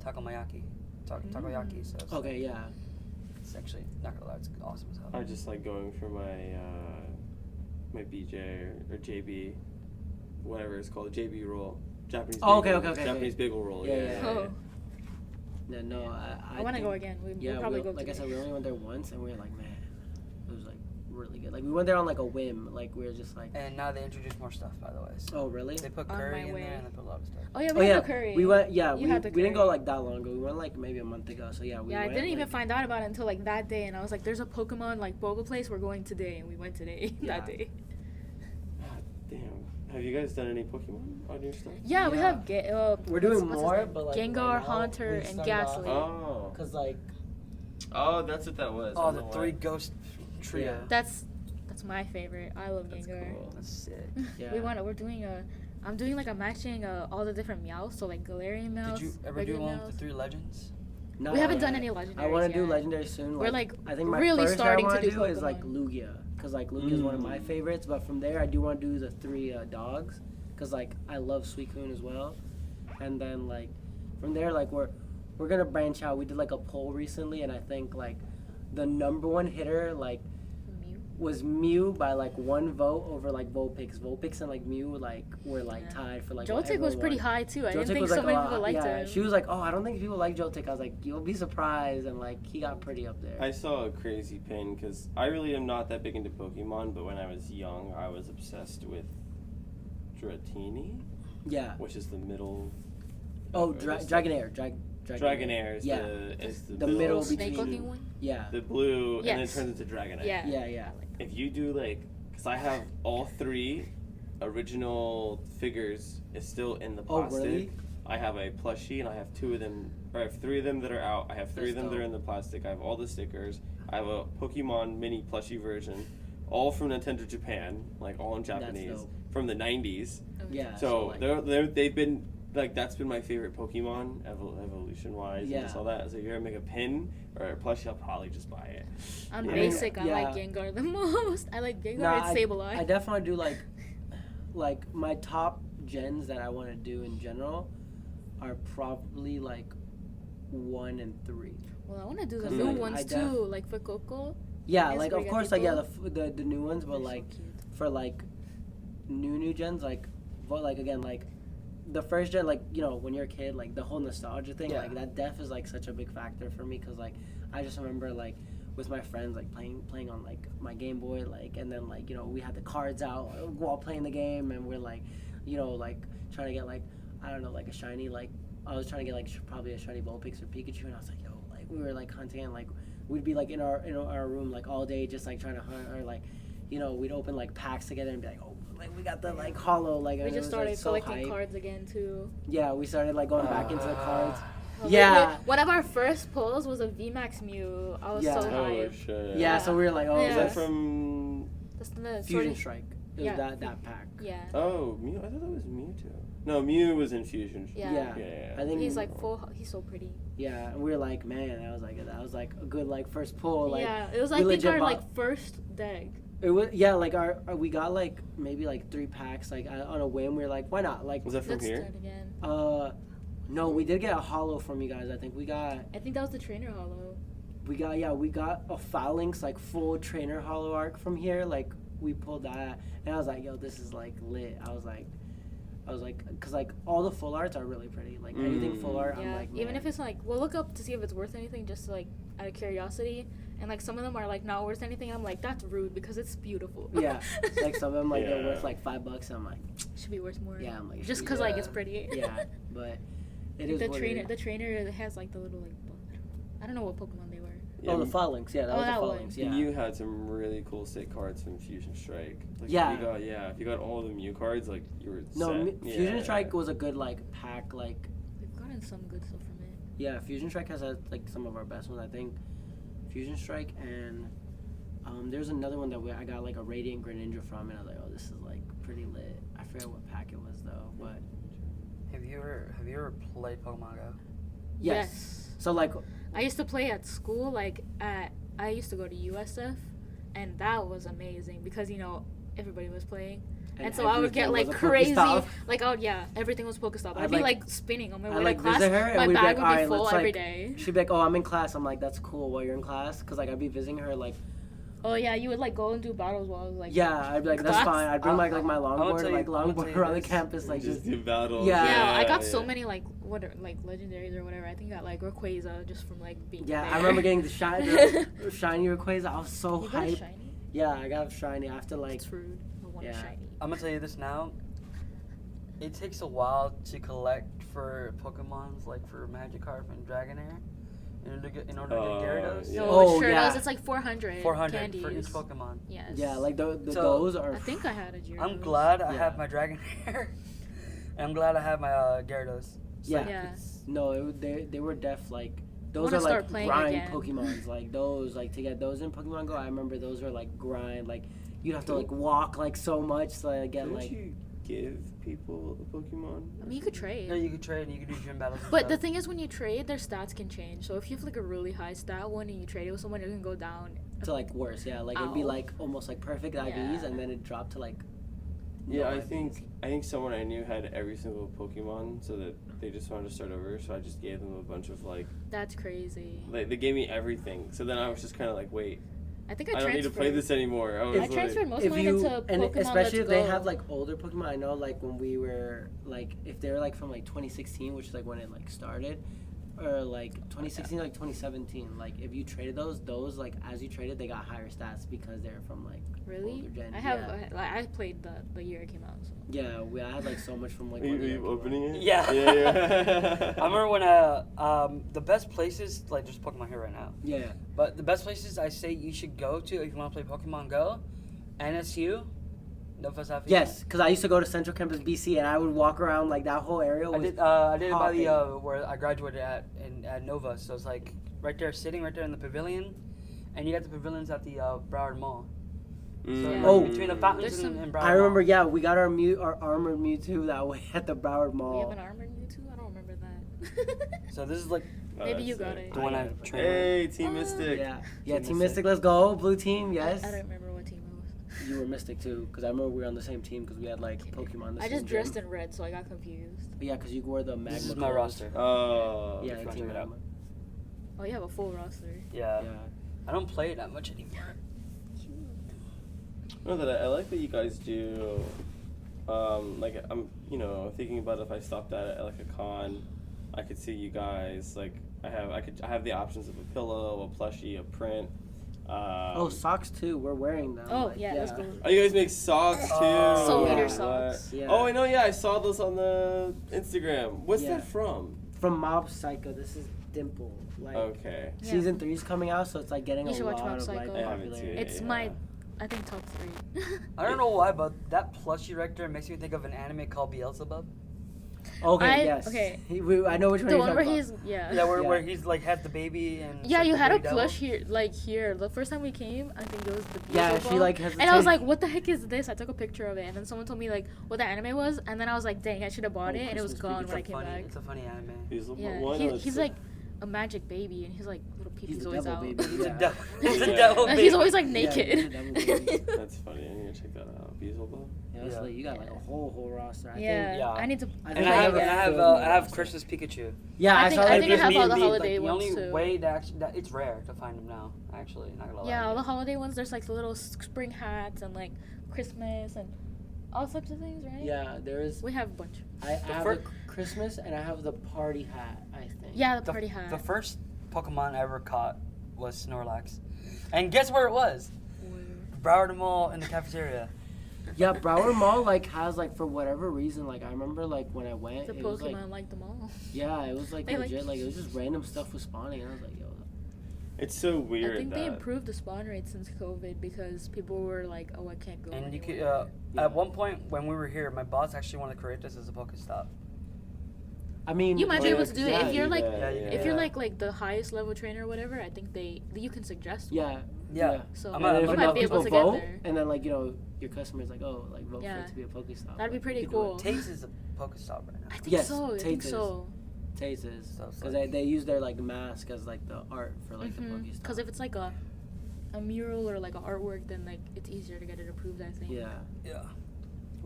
Speaker 2: takoyaki. Takoyaki. So it's,
Speaker 4: Okay, yeah.
Speaker 2: it's actually not gonna lie, it's awesome as hell.
Speaker 1: I just like going for my BJ or JB, whatever it's called, JB roll, Japanese.
Speaker 4: Oh,
Speaker 1: bagel,
Speaker 4: okay,
Speaker 1: Japanese
Speaker 4: okay.
Speaker 1: bagel roll.
Speaker 4: Yeah,
Speaker 1: Yeah.
Speaker 4: yeah,
Speaker 3: Oh,
Speaker 4: Yeah, no,
Speaker 3: I want to
Speaker 4: think-
Speaker 3: go again. We'll
Speaker 4: Yeah,
Speaker 3: probably
Speaker 4: we,
Speaker 3: go.
Speaker 4: like I
Speaker 3: today.
Speaker 4: said, we only went there once, and we were like, man, it was like really good. Like we went there on like a whim. Like we were just like,
Speaker 2: And now they introduced more stuff, by the way. So
Speaker 4: oh really?
Speaker 2: they put
Speaker 3: On
Speaker 2: curry
Speaker 3: my
Speaker 2: in
Speaker 3: way.
Speaker 2: there, and they put a lot of stuff.
Speaker 3: Oh yeah,
Speaker 4: Oh
Speaker 3: we
Speaker 4: yeah,
Speaker 3: had the curry.
Speaker 4: we went. Yeah,
Speaker 3: You
Speaker 4: we
Speaker 3: had the
Speaker 4: didn't go
Speaker 3: curry.
Speaker 4: like that long ago. We went like maybe a month ago. So yeah, we
Speaker 3: Yeah, I
Speaker 4: went,
Speaker 3: didn't even
Speaker 4: like-
Speaker 3: find out about it until like that day, and I was like, "There's a Pokemon like boba place. We're going today," and we went today
Speaker 4: Yeah.
Speaker 3: that day.
Speaker 1: God damn. Have you guys done any Pokemon on your stuff?
Speaker 3: Yeah, we
Speaker 4: Yeah.
Speaker 3: have.
Speaker 4: We're doing
Speaker 3: what's his
Speaker 4: more,
Speaker 3: name?
Speaker 4: but like
Speaker 3: Gengar,
Speaker 4: right now,
Speaker 3: Haunter,
Speaker 4: we
Speaker 3: and
Speaker 4: started off-
Speaker 3: Ghastly.
Speaker 1: Oh.
Speaker 4: Cause like
Speaker 1: Oh, that's what that was.
Speaker 2: Oh,
Speaker 1: I
Speaker 2: the
Speaker 1: don't know
Speaker 2: three
Speaker 1: why.
Speaker 2: ghost trio.
Speaker 4: Yeah.
Speaker 3: That's my favorite. I love
Speaker 1: That's
Speaker 3: Gengar.
Speaker 1: cool.
Speaker 2: That's sick.
Speaker 4: Yeah.
Speaker 3: We're doing I'm doing like a matching all the different meows. So like Galarian meows.
Speaker 2: Did you ever do
Speaker 3: regular
Speaker 2: one
Speaker 3: meows.
Speaker 2: with the three legends?
Speaker 4: no,
Speaker 3: We haven't
Speaker 4: yeah.
Speaker 3: done any legendaries.
Speaker 4: I want to do
Speaker 3: yet.
Speaker 4: legendary soon.
Speaker 3: We're, like,
Speaker 4: I think my
Speaker 3: really
Speaker 4: first
Speaker 3: starting
Speaker 4: I
Speaker 3: to
Speaker 4: wanna
Speaker 3: do
Speaker 4: is like
Speaker 3: Pokemon.
Speaker 4: Lugia. because like Luke is one of my favorites. But from there, I do want to do the 3 dogs, because like I love Suicune as well. And then like from there, like we're gonna branch out. We did like a poll recently, and I think like the number 1 hitter like was Mew by like 1 vote over like Vulpix. Vulpix and like Mew like were like tied for like.
Speaker 3: Joltik was pretty high too. I didn't think so many people liked him.
Speaker 4: She was like, "Oh, I don't think people like Joltik." I was like, "You'll be surprised," and like he got pretty up there.
Speaker 1: I saw a crazy pin because I really am not that big into Pokemon, but when I was young, I was obsessed with Dratini.
Speaker 4: Yeah.
Speaker 1: Which is the middle.
Speaker 4: Oh, Dragonair.
Speaker 1: Dragonair is
Speaker 4: yeah.
Speaker 1: is
Speaker 4: the middle
Speaker 3: snake
Speaker 4: between.
Speaker 3: looking one.
Speaker 4: Yeah.
Speaker 1: The blue,
Speaker 3: Yes.
Speaker 1: and then it turns into Dragonair.
Speaker 4: Yeah.
Speaker 1: If you do like, because I have all 3 original figures is still in the plastic.
Speaker 4: Oh, really?
Speaker 1: I have a plushie, and I have 2 of them, or I have 3 of them that are out. I have 3 of them that are in the plastic. I have all the stickers. I have a Pokemon mini plushie version, all from Nintendo Japan, like all in Japanese, from the 90s.
Speaker 4: Yeah.
Speaker 1: So they've been, like, that's been my favorite Pokemon, evolution-wise, and just all that. So if you're going to make a pin or a plushie, I'll probably just buy it.
Speaker 3: I'm basic. I like Gengar the most. I like Gengar and Sableye.
Speaker 4: I definitely do like my top gens that I want to do in general are probably like 1 and 3.
Speaker 3: Well, I want to do the new ones too, like for Coco.
Speaker 4: Yeah, like of course, like the new ones, but like for like new gens, like again, like the first gen, like, you know, when you're a kid, like the whole nostalgia thing, like that def is like such a big factor for me, because like I just remember like with my friends like playing on like my Game Boy, like, and then like, you know, we had the cards out while playing the game, and we're like, you know, like trying to get like, I don't know, like a shiny, like I was trying to get like probably a shiny Vulpix or Pikachu, and I was like, yo, like we were like hunting, and like we'd be like in our room like all day just like trying to hunt, or like, you know, we'd open like packs together and be like, oh, like we got the like hollow, like
Speaker 3: we just started
Speaker 4: like,
Speaker 3: collecting cards again too.
Speaker 4: Yeah, we started like going back into the cards.
Speaker 3: One of our first pulls was a VMAX Mew. I was so hyped.
Speaker 1: Oh shit.
Speaker 4: Yeah, so we were like, oh,
Speaker 1: is that from
Speaker 4: Fusion Strike? It was that pack.
Speaker 3: Yeah.
Speaker 1: Oh, Mew. I thought that was Mewtwo. No, Mew was in Fusion.
Speaker 3: Yeah.
Speaker 4: I think
Speaker 3: he's like full. He's so pretty.
Speaker 4: Yeah, and we were like, man, that was like a good like first pull. Like,
Speaker 3: yeah, it was like our like first deck.
Speaker 4: It was like our we got like maybe like 3 packs like on a whim. We were like, why not? Like,
Speaker 1: was that from here?
Speaker 3: Again.
Speaker 4: No, we did get a hollow from you guys. I think
Speaker 3: that was the trainer hollow.
Speaker 4: We got a Phalanx like full trainer hollow arc from here. Like we pulled that, and I was like, yo, this is like lit. I was like, because like all the full arts are really pretty. Like anything full art, I'm like, man.
Speaker 3: Even if it's like, we'll look up to see if it's worth anything, just like out of curiosity. And like some of them are like not worth anything. I'm like, that's rude because it's beautiful.
Speaker 4: Yeah, like some of them like they're worth like $5. I'm like,
Speaker 3: should be worth more.
Speaker 4: Yeah, I'm like,
Speaker 3: just because like it's pretty.
Speaker 4: Yeah, but it is
Speaker 3: the trainer has like the little like, I don't know what Pokemon they were.
Speaker 1: Yeah,
Speaker 4: the Phalanx. Yeah, that was the Phalanx. Yeah,
Speaker 1: you had some really cool sick cards from Fusion Strike. Like, if you got all the Mew cards, like you were set.
Speaker 4: Fusion Strike was a good like pack. Like
Speaker 3: we've gotten some good stuff from it.
Speaker 4: Yeah, Fusion Strike has like some of our best ones, I think. Fusion Strike, and there's another one that I got like a Radiant Greninja from, and I was like, oh, this is like pretty lit. I forget what pack it was though, but
Speaker 2: have you ever played Pokemon Go?
Speaker 4: Yes. So like
Speaker 3: I used to play at school, like I used to go to USF, and that was amazing because, you know, everybody was playing. And so I would get like crazy, like everything was Pokestop. I'd be like spinning on my way to class. My bag would be full every day.
Speaker 4: She'd be like, "Oh, I'm in class." I'm like, "That's cool." While you're in class, because like I'd be visiting her like.
Speaker 3: Oh yeah, you would like go and do battles while I was like.
Speaker 4: Yeah, I'd be like, "That's fine." I'd bring like my longboard around the campus, like
Speaker 1: just do battles.
Speaker 3: Yeah, I got so many like legendaries or whatever. I think I got like Rayquaza just from like being.
Speaker 4: Yeah,
Speaker 3: there.
Speaker 4: I remember getting the shiny Rayquaza. I was so hyped.
Speaker 3: Got a shiny?
Speaker 4: Yeah, I got a shiny after like.
Speaker 3: It's rude. I want a shiny.
Speaker 2: I'm gonna tell you this now. It takes a while to collect for Pokemons, like for Magikarp and Dragonair, in order to get Gyarados.
Speaker 3: Yeah. No, sure does. It's like 400
Speaker 2: candies for each Pokemon.
Speaker 3: Yes.
Speaker 4: Yeah, like those are.
Speaker 3: I think I had a Gyarados.
Speaker 2: I'm glad I have my Dragonair. I'm glad I have my Gyarados.
Speaker 4: So no, they were like. Those are like grind Pokemons. Like those, like to get those in Pokemon Go, I remember those were like grind. Like you'd have to like walk like so much to get like.
Speaker 1: give people a Pokemon?
Speaker 3: I mean, you could trade.
Speaker 2: Yeah, you could trade and you could do gym battles. And
Speaker 3: But the
Speaker 2: stuff.
Speaker 3: thing is, when you trade, their stats can change. So if you have like a really high stat one and you trade it with someone, it can go down.
Speaker 4: To like worse, yeah. Like it'd be
Speaker 3: Ow.
Speaker 4: like almost like perfect IVs,
Speaker 3: Yeah.
Speaker 4: and then it dropped to like.
Speaker 1: Yeah,
Speaker 4: no
Speaker 1: I
Speaker 4: IVs.
Speaker 1: think someone I knew had every single Pokemon, so that they just wanted to start over. So I just gave them a bunch of like
Speaker 3: That's crazy.
Speaker 1: they gave me everything. So then I was just kind of like, wait,
Speaker 3: I think
Speaker 1: I don't need to play this anymore.
Speaker 3: I transferred most of
Speaker 4: If
Speaker 3: mine
Speaker 4: you
Speaker 3: into
Speaker 4: and
Speaker 3: Pokemon
Speaker 4: especially
Speaker 3: Let's
Speaker 4: if they
Speaker 3: Go.
Speaker 4: have like older Pokemon, I know like when we were like if they're like from like 2016, which is like when it like started, or like 2016 like 2017, like if you traded those like as you traded they got higher stats because they're from like
Speaker 3: Really?
Speaker 4: older gen.
Speaker 3: I have.
Speaker 4: Yeah,
Speaker 3: I played the year it came out. So.
Speaker 4: I had like so much from like.
Speaker 1: Are
Speaker 4: when the year
Speaker 1: you
Speaker 4: came out.
Speaker 1: opening it?
Speaker 2: Yeah.
Speaker 1: Yeah.
Speaker 2: I remember when the best places, like there's Pokemon here right now,
Speaker 4: Yeah.
Speaker 2: but the best places I say you should go to if you want to play Pokemon Go, NSU, Nova South.
Speaker 4: Yes, because I used to go to Central Campus BC and I would walk around like that whole area.
Speaker 2: I
Speaker 4: Was
Speaker 2: did it by the
Speaker 4: hopping.
Speaker 2: where I graduated at Nova, so it's like right there, sitting right there in the pavilion, and you got the pavilions at the Broward Mall. So
Speaker 1: Mm.
Speaker 2: like,
Speaker 4: Oh.
Speaker 2: between the fountains
Speaker 3: There's
Speaker 2: and
Speaker 3: some-
Speaker 2: Broward
Speaker 4: I remember,
Speaker 2: Mall.
Speaker 4: yeah, we got our armored Mewtwo that way at the Broward
Speaker 3: We
Speaker 4: Mall.
Speaker 3: have an armored Mewtwo. I don't remember that.
Speaker 2: So this is like
Speaker 1: Oh,
Speaker 3: Maybe
Speaker 1: that's
Speaker 3: you got
Speaker 1: sick.
Speaker 3: it.
Speaker 2: the one I
Speaker 4: Yeah.
Speaker 2: trained.
Speaker 1: Hey, Team
Speaker 3: Oh.
Speaker 1: Mystic.
Speaker 4: Yeah,
Speaker 1: Team
Speaker 4: Team
Speaker 1: Mystic.
Speaker 4: Mystic, let's go, blue team, yes.
Speaker 3: I don't remember what team it was.
Speaker 4: You were Mystic too, because I remember we were on the same team because we had like Pokemon.
Speaker 3: I just dressed in red, so I got confused.
Speaker 4: Yeah, because you wore the Magma.
Speaker 2: This is my
Speaker 4: clothes.
Speaker 2: roster.
Speaker 1: Oh.
Speaker 4: Yeah,
Speaker 2: If you wanna
Speaker 4: Team
Speaker 2: check it out.
Speaker 4: Magma.
Speaker 3: Oh, you have a full roster.
Speaker 2: Yeah.
Speaker 4: Yeah.
Speaker 2: I don't play it that much anymore.
Speaker 1: No, that I like that you guys do. Like I'm, thinking about if I stopped at like a con, I could see you guys. Like I have the options of a pillow, a plushie, a print.
Speaker 4: Oh, socks too. We're wearing them.
Speaker 3: Oh,
Speaker 4: like,
Speaker 3: yeah, that's cool.
Speaker 1: Oh, you guys make socks too.
Speaker 2: Soul
Speaker 3: Eater
Speaker 1: What?
Speaker 3: socks.
Speaker 4: Yeah.
Speaker 1: Oh, I know. Yeah, I saw those on the Instagram. What's
Speaker 4: Yeah.
Speaker 1: that from?
Speaker 4: From Mob Psycho. This is Dimple. Like
Speaker 1: Okay.
Speaker 3: Yeah.
Speaker 4: season 3 is coming out, so it's like getting
Speaker 3: You
Speaker 4: a
Speaker 3: should watch
Speaker 4: lot
Speaker 3: Mob
Speaker 4: of like
Speaker 3: Psycho.
Speaker 1: I haven't seen
Speaker 4: popularity.
Speaker 1: it.
Speaker 3: It's
Speaker 1: Yeah.
Speaker 3: my, I think, top 3.
Speaker 2: I don't know why, but that plushie right there makes me think of an anime called Beelzebub.
Speaker 4: Okay, yes.
Speaker 3: Okay.
Speaker 4: I know which one
Speaker 3: The
Speaker 4: you're
Speaker 3: one where
Speaker 4: talking
Speaker 3: he's,
Speaker 4: about.
Speaker 3: yeah.
Speaker 2: Yeah, where
Speaker 4: Yeah.
Speaker 2: where he's like has the baby and. it's
Speaker 3: Yeah,
Speaker 2: like
Speaker 3: you
Speaker 2: the
Speaker 3: had a
Speaker 2: baby devil.
Speaker 3: plush here. The first time we came, I think it was the
Speaker 4: Yeah,
Speaker 3: Beelzebub.
Speaker 4: she like has.
Speaker 3: And I was like, what the heck is this? I took a picture of it, and then someone told me like what the anime was, and then I was like, dang, I should have bought
Speaker 4: Oh,
Speaker 3: it, and it was
Speaker 4: Christmas
Speaker 3: gone
Speaker 2: It's
Speaker 3: when I
Speaker 2: a
Speaker 3: came
Speaker 2: funny.
Speaker 3: back.
Speaker 2: It's a funny anime.
Speaker 1: He's the
Speaker 3: Yeah,
Speaker 1: one.
Speaker 3: he's like a magic baby, and he's like little
Speaker 4: He's
Speaker 3: peepees
Speaker 4: the
Speaker 3: always
Speaker 4: devil
Speaker 3: out.
Speaker 4: baby.
Speaker 2: He's a
Speaker 4: Yeah.
Speaker 2: devil. He's a
Speaker 1: Yeah.
Speaker 2: devil.
Speaker 3: And
Speaker 2: baby.
Speaker 3: he's always like
Speaker 4: Yeah, he's a
Speaker 3: naked.
Speaker 4: devil baby.
Speaker 1: That's funny. I need to check that out. Beelzebub.
Speaker 4: Yeah, it's
Speaker 2: Yeah.
Speaker 4: like you got like a whole roster. I
Speaker 3: yeah,
Speaker 4: think.
Speaker 2: Yeah.
Speaker 3: I need to.
Speaker 4: I
Speaker 2: And
Speaker 4: think
Speaker 2: I have
Speaker 4: never
Speaker 2: I
Speaker 4: filled
Speaker 2: have
Speaker 4: roster.
Speaker 2: Christmas Pikachu.
Speaker 4: Yeah,
Speaker 3: I
Speaker 4: I
Speaker 3: think-
Speaker 4: saw
Speaker 3: I
Speaker 4: that.
Speaker 3: think I
Speaker 2: Just
Speaker 3: have
Speaker 2: me
Speaker 3: all
Speaker 2: and
Speaker 3: the
Speaker 2: me,
Speaker 3: holiday
Speaker 2: the
Speaker 3: ones,
Speaker 2: only
Speaker 3: too.
Speaker 2: way to actually it's rare to find them now. Actually, not gonna lie.
Speaker 3: Yeah,
Speaker 2: to
Speaker 3: all
Speaker 2: you.
Speaker 3: the holiday ones. There's like the little spring hats and like Christmas and all sorts of things, right?
Speaker 4: Yeah, there is.
Speaker 3: We have a bunch.
Speaker 4: I have
Speaker 2: fir-
Speaker 4: the Christmas and I have the party hat. I think.
Speaker 3: Yeah, the party hat.
Speaker 2: The first Pokemon I ever caught was Snorlax, and guess where it was? Broward Mall in the cafeteria.
Speaker 4: Yeah, Broward Mall like has like for whatever reason like I remember like when I went
Speaker 3: The
Speaker 4: it was
Speaker 3: Pokemon
Speaker 4: like
Speaker 3: like them all.
Speaker 4: yeah it was like
Speaker 3: They, like-
Speaker 4: legit like it was just random stuff was spawning and I was like yo
Speaker 1: It's so weird.
Speaker 3: I think
Speaker 1: that
Speaker 3: they improved the spawn rate since COVID because people were like, "Oh, I can't go."
Speaker 2: And you could,
Speaker 3: anywhere."
Speaker 4: Yeah.
Speaker 2: at one point when we were here, my boss actually wanted to create this as a Pokestop.
Speaker 4: I mean
Speaker 3: You might be
Speaker 1: Yeah,
Speaker 3: able to do it
Speaker 1: yeah,
Speaker 3: if you're
Speaker 1: do
Speaker 3: like,
Speaker 1: that,
Speaker 3: if
Speaker 2: yeah.
Speaker 3: you're like the highest level trainer or whatever. I think you can suggest. one.
Speaker 4: yeah
Speaker 2: Yeah.
Speaker 3: So
Speaker 2: I'm
Speaker 4: and then
Speaker 2: I'm
Speaker 4: if
Speaker 3: you
Speaker 2: gonna-
Speaker 3: might
Speaker 4: enough
Speaker 3: be able
Speaker 4: people
Speaker 3: to get
Speaker 4: vote
Speaker 3: there.
Speaker 4: and then like you know your customers like oh like vote for
Speaker 3: Yeah.
Speaker 4: it to be a Pokestop
Speaker 3: That'd be
Speaker 4: like,
Speaker 3: pretty
Speaker 4: you could do
Speaker 3: cool.
Speaker 4: it.
Speaker 2: Taze is a Pokestop right now.
Speaker 3: I think
Speaker 4: Yes,
Speaker 3: so. I think
Speaker 4: Tate is.
Speaker 3: so.
Speaker 4: Tases
Speaker 2: So it's
Speaker 4: because
Speaker 2: like-
Speaker 4: they use their like mask as like the art for like the Pokestop.
Speaker 3: Because if it's like a mural or like an artwork, then like it's easier to get it approved. I think.
Speaker 4: yeah
Speaker 2: Yeah.